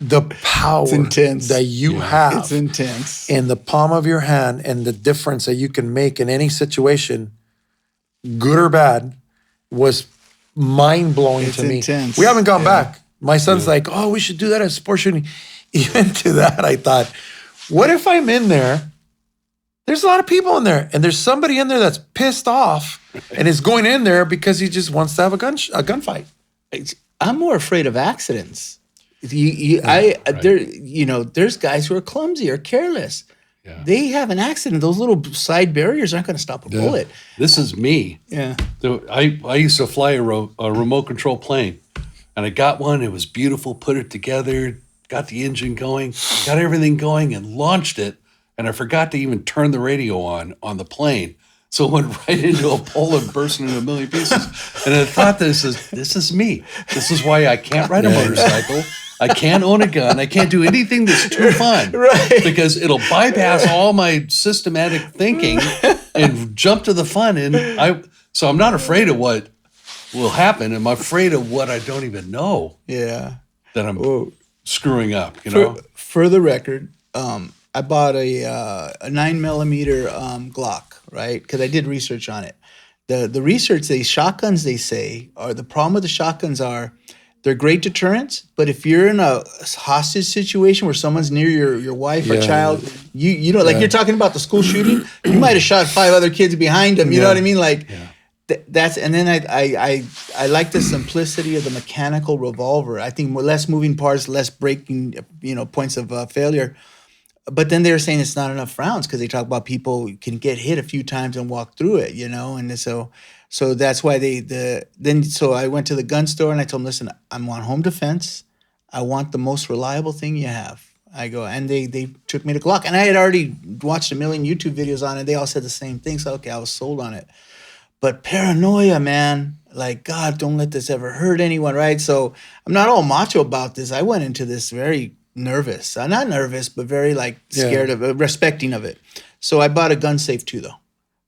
The power that you have.
It's intense.
In the palm of your hand, and the difference that you can make in any situation, good or bad, was mind-blowing to me.
Intense.
We haven't gone back. My son's like, oh, we should do that at sport shooting. Even to that, I thought, what if I'm in there? There's a lot of people in there, and there's somebody in there that's pissed off and is going in there because he just wants to have a gunfight.
I'm more afraid of accidents. There's guys who are clumsy or careless.
Yeah.
They have an accident. Those little side barriers aren't going to stop a bullet.
This is me.
Yeah.
I used to fly a remote control plane, and I got one. It was beautiful. Put it together, got the engine going, got everything going, and launched it. And I forgot to even turn the radio on the plane. So it went right into a pole and burst into a million pieces. And I thought, this is me. This is why I can't ride a motorcycle. I can't own a gun. I can't do anything that's too fun.
Right.
Because it'll bypass all my systematic thinking and jump to the fun. So I'm not afraid of what will happen. I'm afraid of what I don't even know.
Yeah.
That I'm screwing up,
For the record, I bought a 9mm Glock, right? Because I did research on it. The research, shotguns, they say, are the problem with the shotguns are they're great deterrents, but if you're in a hostage situation where someone's near your wife or child, you know, like you're talking about the school shooting, you might have shot 5 other kids behind them. You know what I mean? Like that's, and then I like the simplicity of the mechanical revolver. I think less moving parts, less breaking, points of failure. But then they're saying it's not enough rounds because they talk about people can get hit a few times and walk through it, and so that's why so I went to the gun store and I told them, listen, I want home defense. I want the most reliable thing you have. I go, and they took me to Glock, and I had already watched a million YouTube videos on it. They all said the same thing. So okay, I was sold on it. But paranoia, man, like, God, don't let this ever hurt anyone, right? So I'm not all macho about this. I went into this very nervous. Not nervous, but very scared of it, respecting of it. So I bought a gun safe too, though.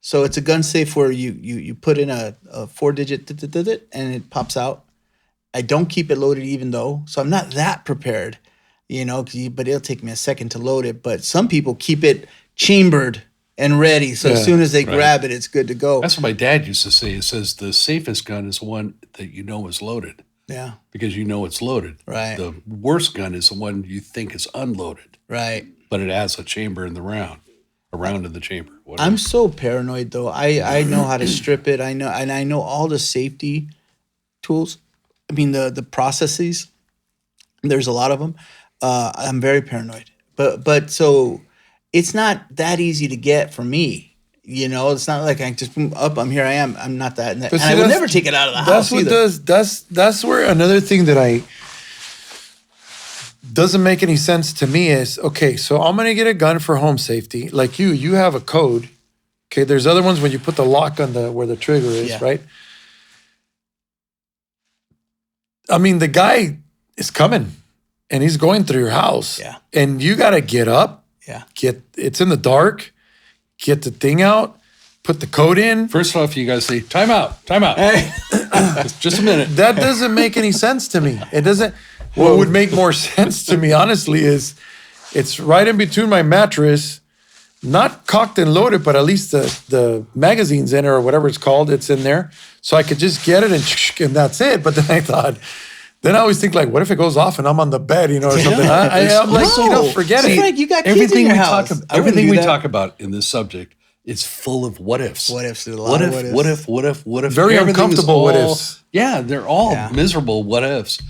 So it's a gun safe where you put in a 4-digit and it pops out. I don't keep it loaded even though. So I'm not that prepared, but it'll take me a second to load it. But some people keep it chambered and ready. So as soon as they grab it, it's good to go.
That's what my dad used to say. It says the safest gun is one that you know is loaded.
Yeah.
Because you know it's loaded.
Right.
The worst gun is the one you think is unloaded.
Right.
But it has a chamber in the round. A round in the chamber. Whatever.
I'm so paranoid though. I know how to strip it. I know all the safety tools. I mean the processes. There's a lot of them. I'm very paranoid. But so it's not that easy to get for me. It's not like I just I'm here. I am. I'm not that. And I would never take it out of the house.
That's where another thing that doesn't make any sense to me is, okay, so I'm going to get a gun for home safety. Like you have a code. Okay, there's other ones when you put the lock on where the trigger is, right? I mean, the guy is coming and he's going through your house.
Yeah.
And you got to get up,
Yeah.
it's in the dark, get the thing out, put the code in.
First off, you guys say, time out. Just a minute.
That doesn't make any sense to me. It doesn't. What would make more sense to me, honestly, is it's right in between my mattress, not cocked and loaded, but at least the magazine's in it or whatever it's called, it's in there. So I could just get it and that's it. But then I thought, then I always think like, what if it goes off and I'm on the bed, or something? I'm like, forget it.
Frank, you got kids in your house.
Everything we talk about in this subject is full of what ifs.
What ifs?
What if?
Very uncomfortable what ifs.
Yeah, they're all miserable what ifs.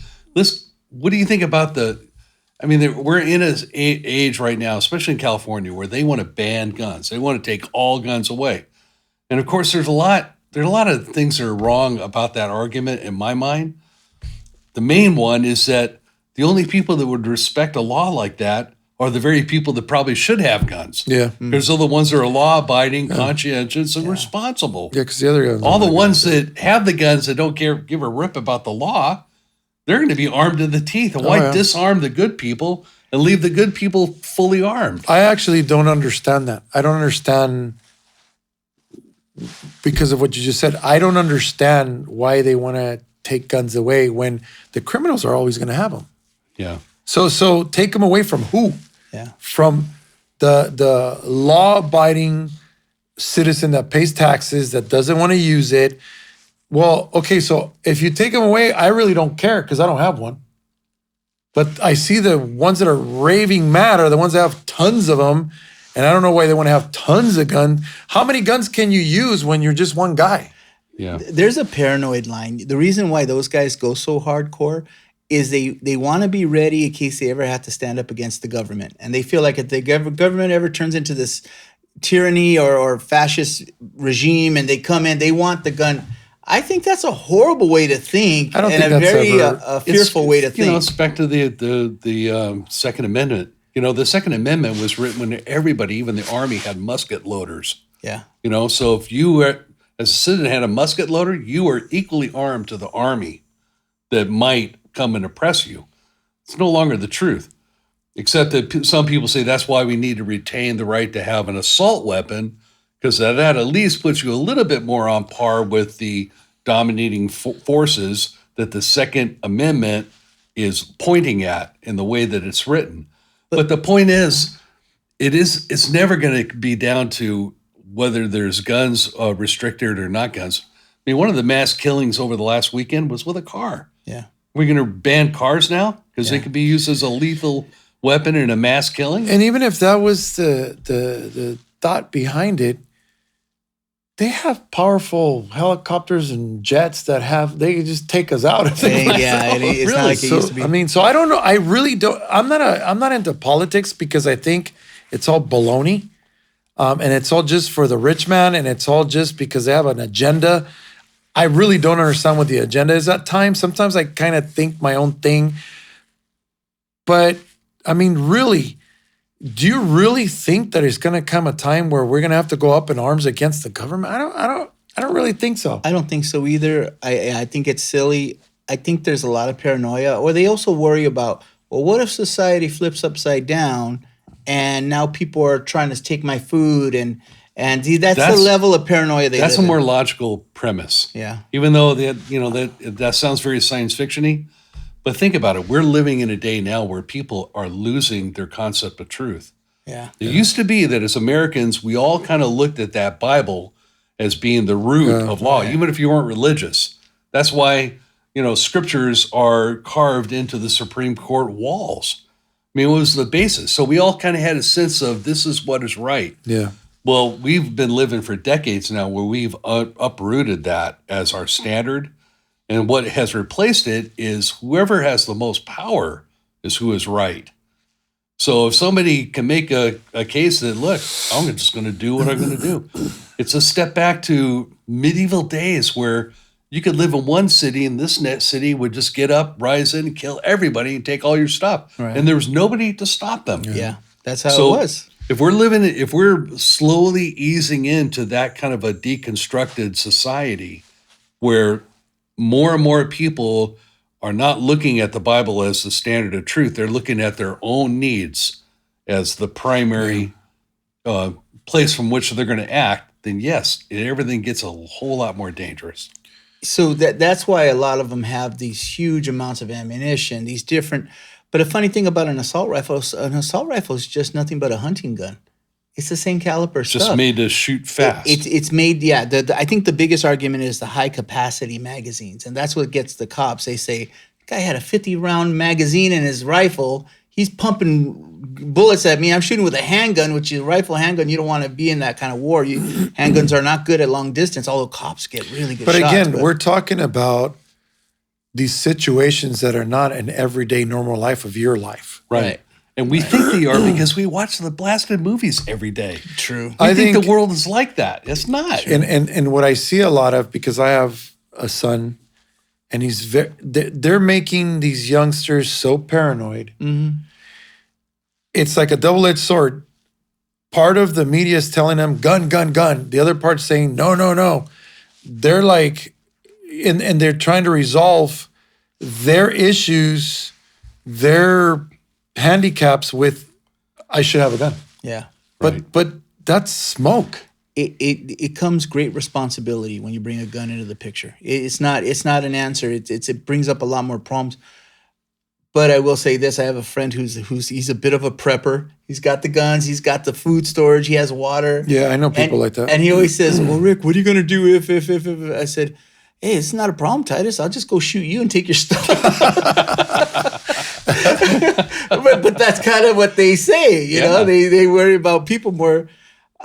What do you think about we're in an age right now, especially in California, where they want to ban guns. They want to take all guns away. And of course, there's a lot of things that are wrong about that argument in my mind. The main one is that the only people that would respect a law like that are the very people that probably should have guns.
Yeah.
Because they're the ones that are law-abiding, conscientious, and responsible.
Yeah, because the other guns.
All the ones that have the guns that don't give a rip about the law, they're going to be armed to the teeth. And why disarm the good people and leave the good people fully armed?
I actually don't understand that. I don't understand, because of what you just said, I don't understand why they want to take guns away when the criminals are always going to have them.
Yeah.
So take them away from who?
Yeah.
From the law-abiding citizen that pays taxes, that doesn't want to use it. Well, okay, so if you take them away, I really don't care because I don't have one. But I see the ones that are raving mad are the ones that have tons of them, and I don't know why they want to have tons of guns. How many guns can you use when you're just one guy?
Yeah.
There's a paranoid line. The reason why those guys go so hardcore is they want to be ready in case they ever have to stand up against the government. And they feel like if the government ever turns into this tyranny or fascist regime and they come in, they want the gun. I think that's a horrible way to think,
I don't
and
think
a
that's
very
ever-
fearful way to think.
It's back to the Second Amendment. The Second Amendment was written when everybody, even the Army, had musket loaders.
Yeah.
So if you were, as a citizen, had a musket loader, you were equally armed to the Army that might come and oppress you. It's no longer the truth, except that some people say that's why we need to retain the right to have an assault weapon, because that at least puts you a little bit more on par with the dominating forces that the Second Amendment is pointing at in the way that it's written. But the point is, it's never going to be down to whether there's guns restricted or not guns. I mean, one of the mass killings over the last weekend was with a car.
Yeah.
We're going to ban cars now because they could be used as a lethal weapon in a mass killing.
And even if that was the thought behind it, they have powerful helicopters and jets that they could just take us out. If they want.
It's not like it used to be.
I mean, so I don't know. I really don't. I'm not into politics because I think it's all baloney, and it's all just for the rich man, and it's all just because they have an agenda. I really don't understand what the agenda is at times. Sometimes I kind of think my own thing, but I mean, really. Do you really think that it's going to come a time where we're going to have to go up in arms against the government? I don't really think so.
I don't think so either. I think it's silly. I think there's a lot of paranoia, or they also worry about, well, what if society flips upside down and now people are trying to take my food and that's the level of paranoia they
That's
live
a more
in.
logical premise.
Yeah.
Even though that sounds very science fiction-y, but think about it. We're living in a day now where people are losing their concept of truth.
Yeah.
It used to be that as Americans, we all kind of looked at that Bible as being the root of law, even if you weren't religious. That's why, scriptures are carved into the Supreme Court walls. I mean, it was the basis. So we all kind of had a sense of this is what is right.
Yeah.
Well, we've been living for decades now where we've uprooted that as our standard. And what has replaced it is whoever has the most power is who is right. So if somebody can make a case that, look, I'm just going to do what I'm going to do. It's a step back to medieval days where you could live in one city and this next city would just get up, rise in, kill everybody and take all your stuff.
Right.
And there was nobody to stop them.
Yeah. That's how it was.
If we're slowly easing into that kind of a deconstructed society where more and more people are not looking at the Bible as the standard of truth. They're looking at their own needs as the primary place from which they're going to act, then yes, everything gets a whole lot more dangerous.
So that's why a lot of them have these huge amounts of ammunition, these different. But a funny thing about an assault rifle is just nothing but a hunting gun. It's the same caliber stuff.
Just made to shoot fast.
It's made, yeah. I think the biggest argument is the high capacity magazines, and that's what gets the cops. They say, the guy had a 50-round magazine in his rifle. He's pumping bullets at me. I'm shooting with a handgun, which is a rifle handgun. You don't want to be in that kind of war. Handguns are not good at long distance, although cops get really good shots.
But again, we're talking about these situations that are not an everyday normal life of your life.
Right. And we think they are because we watch the blasted movies every day.
True.
I think the world is like that. It's not.
And what I see a lot of, because I have a son, and they're making these youngsters so paranoid.
Mm-hmm.
It's like a double-edged sword. Part of the media is telling them, gun, gun, gun. The other part's saying, no, no, no. They're like, and they're trying to resolve their issues, their handicaps with, I should have a gun.
Yeah.
But that's smoke.
It comes great responsibility when you bring a gun into the picture. It's not an answer. It brings up a lot more problems. But I will say this: I have a friend he's a bit of a prepper. He's got the guns. He's got the food storage. He has water.
Yeah, I know people like that.
And he always says, "Well, Rick, what are you going to do if?" I said, "Hey, it's not a problem, Titus. I'll just go shoot you and take your stuff." but that's kind of what they say. You know, they worry about people more.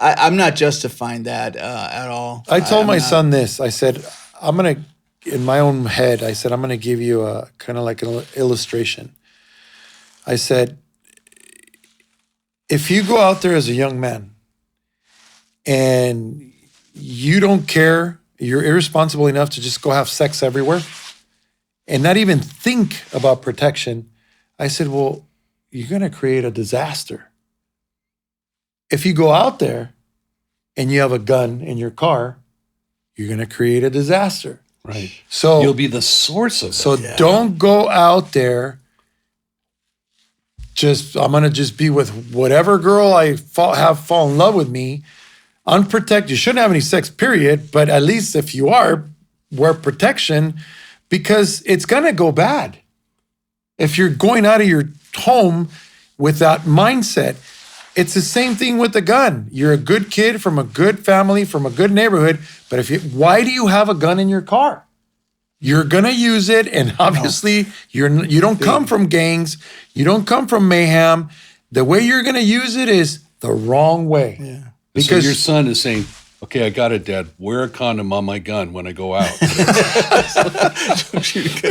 I'm not justifying that at all.
I told my son this. I said, I'm going to, in my own head, I said, I'm going to give you a kind of like an illustration. I said, if you go out there as a young man and you don't care, you're irresponsible enough to just go have sex everywhere and not even think about protection, I said, well, you're going to create a disaster. If you go out there and you have a gun in your car, you're going to create a disaster.
Right.
So
you'll be the source of it.
So don't go out there. I'm going to just be with whatever girl I fall in love with me. Unprotected. You shouldn't have any sex, period. But at least if you are, wear protection because it's going to go bad. If you're going out of your home with that mindset, it's the same thing with the gun. You're a good kid from a good family, from a good neighborhood, but why do you have a gun in your car? You're gonna use it, and obviously you don't come from gangs, you don't come from mayhem. The way you're gonna use it is the wrong way.
Yeah.
Because your son is saying, okay, I got it, Dad. Wear a condom on my gun when I go out.
Don't shoot a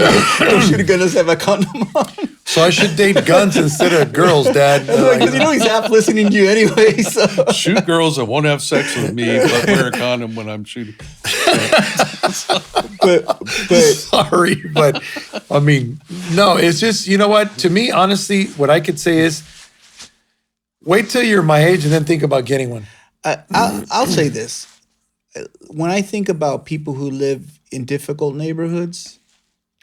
gun unless I have a condom on.
So I should date guns instead of girls, Dad.
Because you know he's half listening to you anyway. So
shoot girls that won't have sex with me, but wear a condom when I'm shooting.
but
sorry, but I mean, no, it's just, you know what? To me, honestly, what I could say is wait till you're my age and then think about getting one.
I'll say this. When I think about people who live in difficult neighborhoods,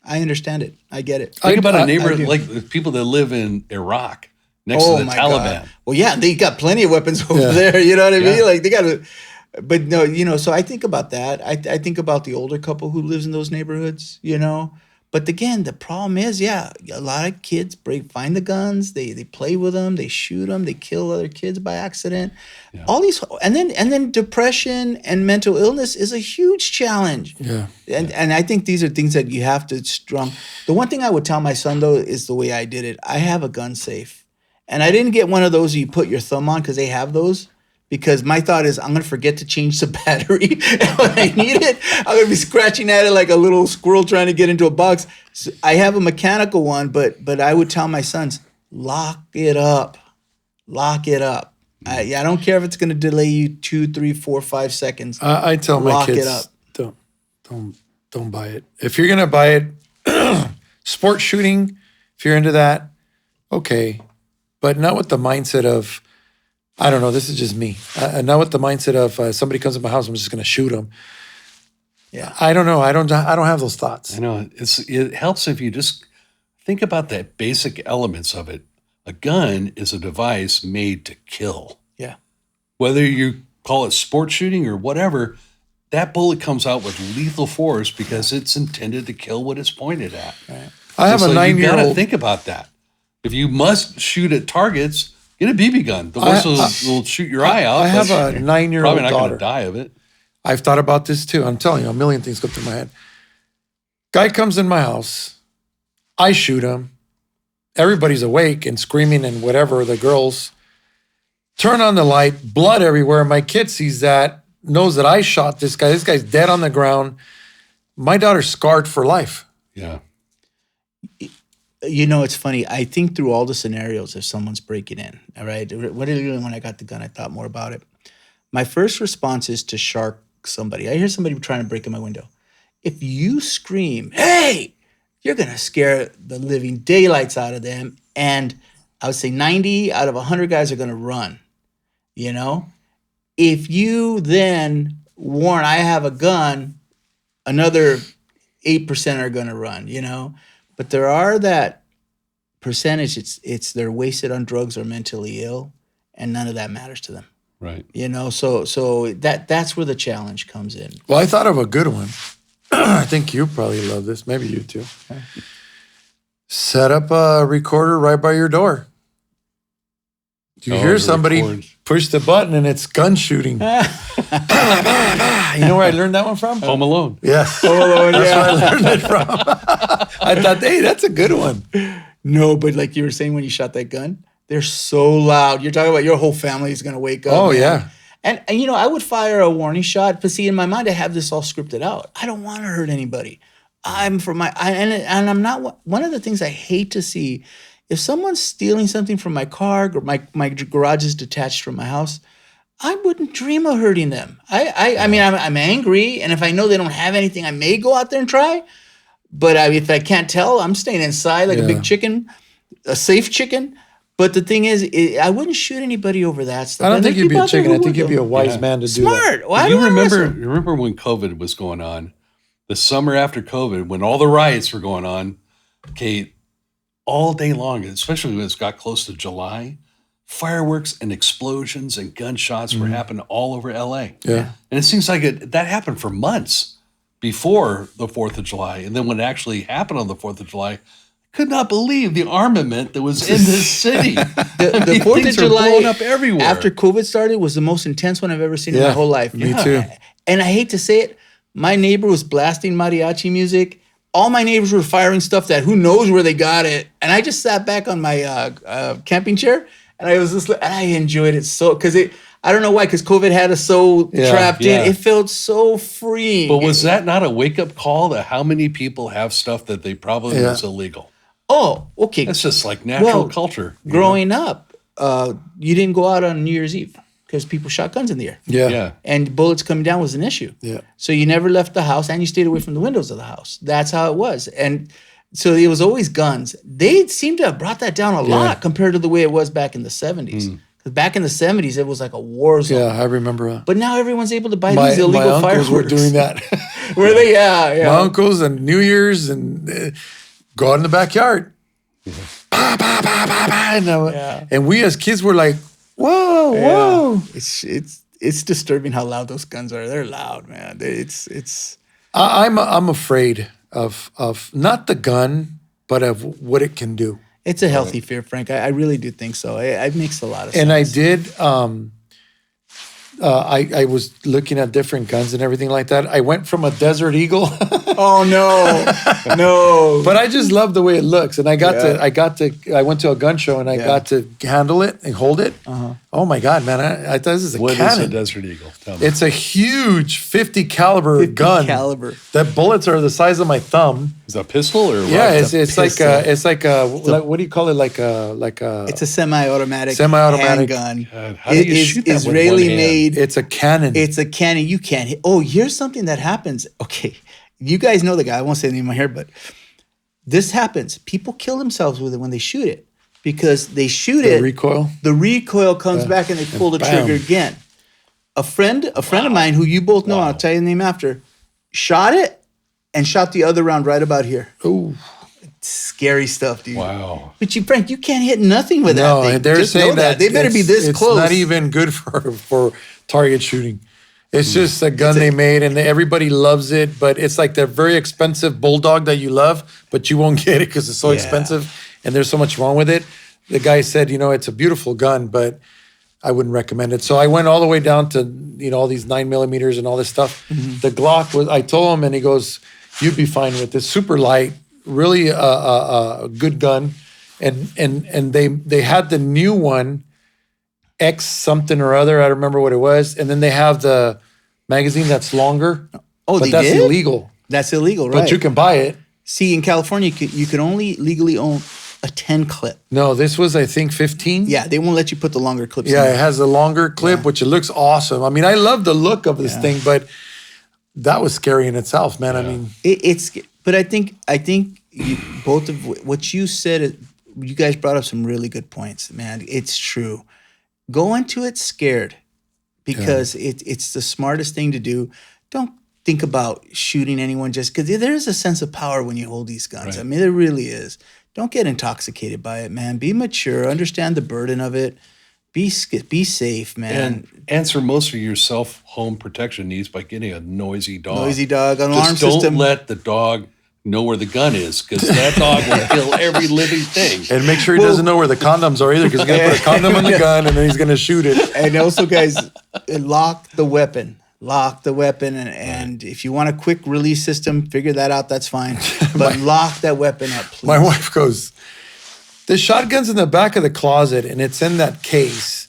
I understand it. I get it.
Think about a neighborhood like the people that live in Iraq next to the Taliban.
God. Well, yeah, they got plenty of weapons over there. You know what I mean? Like they got to, but no, you know, so I think about that. I think about the older couple who lives in those neighborhoods, you know. But again, the problem is, a lot of kids find the guns, they play with them, they shoot them, they kill other kids by accident. Yeah. All these, and then depression and mental illness is a huge challenge.
Yeah.
And I think these are things that you have to strong. The one thing I would tell my son though is the way I did it. I have a gun safe, and I didn't get one of those you put your thumb on because they have those. Because my thought is I'm going to forget to change the battery. And when I need it, I'm going to be scratching at it like a little squirrel trying to get into a box. So I have a mechanical one, but I would tell my sons, lock it up. Lock it up. I don't care if it's going to delay you 2, 3, 4, 5 seconds.
I tell my kids,
it up.
Don't buy it. If you're going to buy it, sport shooting, if you're into that, okay. But not with the mindset of, I don't know, this is just me. Not with the mindset of somebody comes to my house, I'm just going to shoot them.
Yeah.
I don't know. I don't have those thoughts.
I know it helps if you just think about the basic elements of it. A gun is a device made to kill.
Yeah.
Whether you call it sport shooting or whatever, that bullet comes out with lethal force because it's intended to kill what it's pointed at.
Right.
I have a
You got to
9-year-old.
think about that. If you must shoot at targets, get a BB gun. The worst will shoot your eye out.
I have
but
a 9-year-old
probably not going
daughter.
to die of it.
I've thought about this too. I'm telling you, a million things go through my head. Guy comes in my house. I shoot him. Everybody's awake and screaming and whatever. The girls turn on the light, blood everywhere. My kid sees that, knows that I shot this guy. This guy's dead on the ground. My daughter's scarred for life.
Yeah.
You know, it's funny. I think through all the scenarios, if someone's breaking in, all right, literally when I got the gun, I thought more about it. My first response is to shark somebody. I hear somebody trying to break in my window. If you scream, hey, you're going to scare the living daylights out of them. And I would say 90 out of 100 guys are going to run, you know? If you then warn, I have a gun, another 8% are going to run, you know? But there are that percentage, it's they're wasted on drugs or mentally ill, and none of that matters to them.
Right.
You know, so that's where the challenge comes in.
Well, I thought of a good one. I think you probably love this. Maybe you too. Set up a recorder right by your door. You hear somebody push the button and it's gun shooting. You know where I learned that one from?
Home Alone.
Yes.
Home Alone,
That's
yeah.
where I learned it from. I thought, hey, that's a good one.
No, but like you were saying when you shot that gun, they're so loud. You're talking about your whole family is going to wake up.
Oh,
man.
yeah.
And, you know, I would fire a warning shot, but see, in my mind, I have this all scripted out. I don't want to hurt anybody. And I'm not, one of the things I hate to see, if someone's stealing something from my car, or my garage is detached from my house, I wouldn't dream of hurting them. I mean, I'm angry, and if I know they don't have anything, I may go out there and try. But if I can't tell, I'm staying inside like a big chicken, a safe chicken. But the thing is, I wouldn't shoot anybody over that stuff.
I don't
And
think
there's
you'd be
people
a
out there
chicken.
who
I think
would,
you'd be a
though.
wise man to do that.
Smart. Why
You
do I
remember
listen?
when COVID was going on, the summer after COVID, when all the riots were going on, okay, all day long, especially when it got close to July, fireworks and explosions and gunshots were happening all over LA.
Yeah.
And it seems like that happened for months before the 4th of July. And then when it actually happened on the 4th of July, I could not believe the armament that was in this city.
The 4th of
things are
July
blowing up everywhere.
after COVID started was the most intense one I've ever seen in my whole life.
Me too.
And I hate to say it, my neighbor was blasting mariachi music. All my neighbors were firing stuff that who knows where they got it. And I just sat back on my camping chair and I was just, and I enjoyed it so, because I don't know why, because COVID had us so trapped in. It felt so freeing.
But was that not a wake-up call to how many people have stuff that they probably knew is illegal?
Oh, okay.
That's just like natural culture.
Growing up, you didn't go out on New Year's Eve because people shot guns in the air.
Yeah.
And bullets coming down was an issue.
Yeah.
So you never left the house and you stayed away from the windows of the house. That's how it was. And so it was always guns. They seem to have brought that down a lot compared to the way it was back in the 70s. Because back in the 70s, it was like a war zone.
Yeah, I remember.
But now everyone's able to buy
My
these illegal
uncles
fireworks.
were doing that.
Were they? Yeah.
My uncles and New Year's and go out in the backyard. Bah, bah, bah, bah, bah, and we as kids were like, whoa.
It's disturbing how loud those guns are. They're loud, man.
I'm afraid of not the gun, but of what it can do.
It's a healthy fear, Frank. I really do think so. It makes a lot of sense.
And I did. I was looking at different guns and everything like that. I went from a Desert Eagle.
Oh no.
But I just love the way it looks, and I went to a gun show and I got to handle it and hold it. Oh my God, man! I thought this is a
What
cannon.
is a Desert Eagle? Tell me.
It's a huge 50 caliber gun. That bullets are the size of my thumb.
Is that a pistol or what?
Yeah, it's like a what do you call it? Like a
It's a semi-automatic
Semi-automatic.
handgun.
How do you shoot that with one
Israeli
hand?
made.
It's a cannon.
It's a cannon. You can't hit. Oh, here's something that happens. Okay, you guys know the guy. I won't say the name here, but this happens. People kill themselves with it when they shoot it because they shoot
the
it.
recoil.
The recoil comes back and they pull the
bam.
trigger again. A friend of mine who you both know, I'll tell you the name after. shot it and shot the other round right about here.
Oh,
Scary stuff, dude.
Wow.
But Frank, you can't hit nothing with that
no,
thing.
and they're
Just
saying
know
that
they better be this
it's
close.
not even good for target shooting. It's just a gun they made, and everybody loves it. But it's like the very expensive bulldog that you love, but you won't get it because it's so expensive, and there's so much wrong with it. The guy said, it's a beautiful gun, but I wouldn't recommend it. So I went all the way down to all these 9mm and all this stuff.
Mm-hmm.
The Glock was. I told him, and he goes, "You'd be fine with this. Super light, really a good gun." And they had the new one, X something or other. I don't remember what it was. And then they have the magazine that's longer.
Oh,
but
they
that's
did?
illegal.
That's illegal, right?
But you can buy it.
See, in California, you can only legally own a 10 clip.
No, this was, I think, 15.
Yeah, they won't let you put the longer clips in
Yeah,
there.
it has a longer clip, which it looks awesome. I mean, I love the look of this thing, but that was scary in itself, man. I mean,
But I think you, both of what you said, you guys brought up some really good points, man. It's true. Go into it scared because it's the smartest thing to do. Don't think about shooting anyone just because there's a sense of power when you hold these guns.
Right.
I mean, there really is. Don't get intoxicated by it, man. Be mature. Understand the burden of it. Be safe, man.
And answer most of your self-home protection needs by getting a noisy dog.
Noisy dog, an alarm
Just don't
system.
let the dog know where the gun is, because that dog will kill every living thing.
and make sure he doesn't know where the condoms are either, because he's going to put a condom on the gun and then he's going to shoot it.
And also, guys, lock the weapon. Lock the weapon. And if you want a quick release system, figure that out. That's fine. But lock that weapon up, please.
My wife goes, the shotgun's in the back of the closet and it's in that case.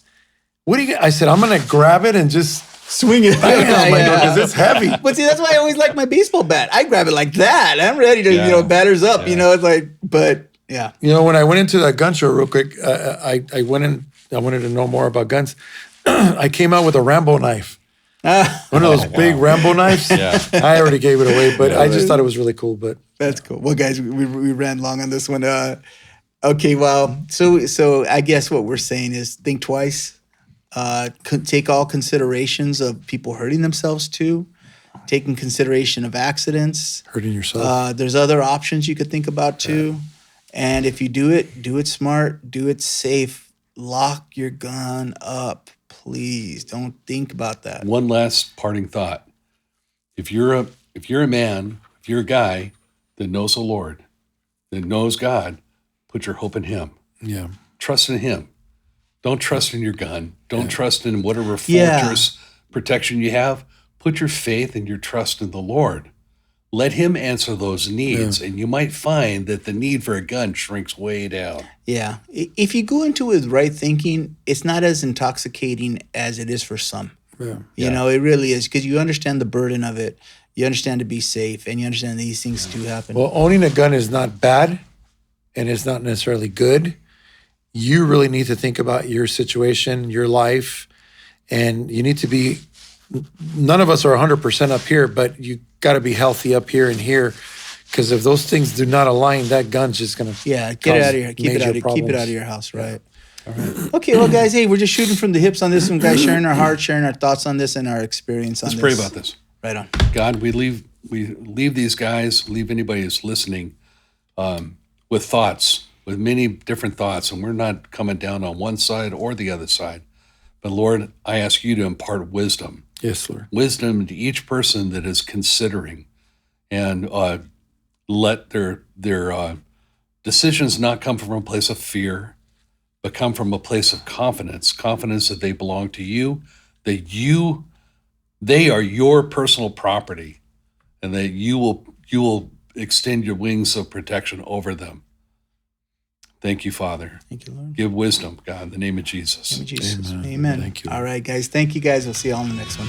What do you get? I said, I'm going to grab it and just
swing it.
bam, because it's heavy.
But see, that's why I always like my baseball bat. I grab it like that. I'm ready to, batters up, it's like, but yeah.
When I went into that gun show real quick, I went in, I wanted to know more about guns. I came out with a Rambo knife. One of those big Rambo knives.
Yeah.
I already gave it away, but I just thought it was really cool. But
that's cool. Well, guys, we ran long on this one. Okay, well, so I guess what we're saying is think twice. Take all considerations of people hurting themselves too. Taking consideration of accidents.
hurting yourself.
There's other options you could think about too. And if you do it smart, do it safe. Lock your gun up. Please don't think about that.
One last parting thought. If you're a man, if you're a guy that knows the Lord, that knows God, put your hope in him.
Yeah.
Trust in him. Don't trust in your gun. Don't trust in whatever fortress protection you have. Put your faith and your trust in the Lord. Let him answer those needs, and you might find that the need for a gun shrinks way down.
Yeah. If you go into it with right thinking, it's not as intoxicating as it is for some.
Yeah.
You know, it really is, because you understand the burden of it. You understand to be safe, and you understand these things do happen.
Well, owning a gun is not bad, and it's not necessarily good. You really need to think about your situation, your life, and you need to be. None of us are 100% up here, but you got to be healthy up here and here, because if those things do not align, that gun's just gonna
get it out of here. Keep it out of your house, right? All right. Okay, well, guys, hey, we're just shooting from the hips on this one, guys. Sharing our hearts, sharing our thoughts on this, and our experience on
Let's
this.
pray about this.
Right on.
God, we leave these guys, leave anybody who's listening with thoughts, with many different thoughts, and we're not coming down on one side or the other side. But Lord, I ask you to impart wisdom.
Yes, Lord.
Wisdom to each person that is considering, and let their decisions not come from a place of fear, but come from a place of confidence that they belong to you, that they are your personal property, and that you will extend your wings of protection over them. Thank you, Father.
Thank you, Lord.
Give wisdom, God, in the name of Jesus.
In the name of Jesus.
Amen.
Amen.
Thank you.
All right, guys. Thank you, guys. We'll see you all in the next one.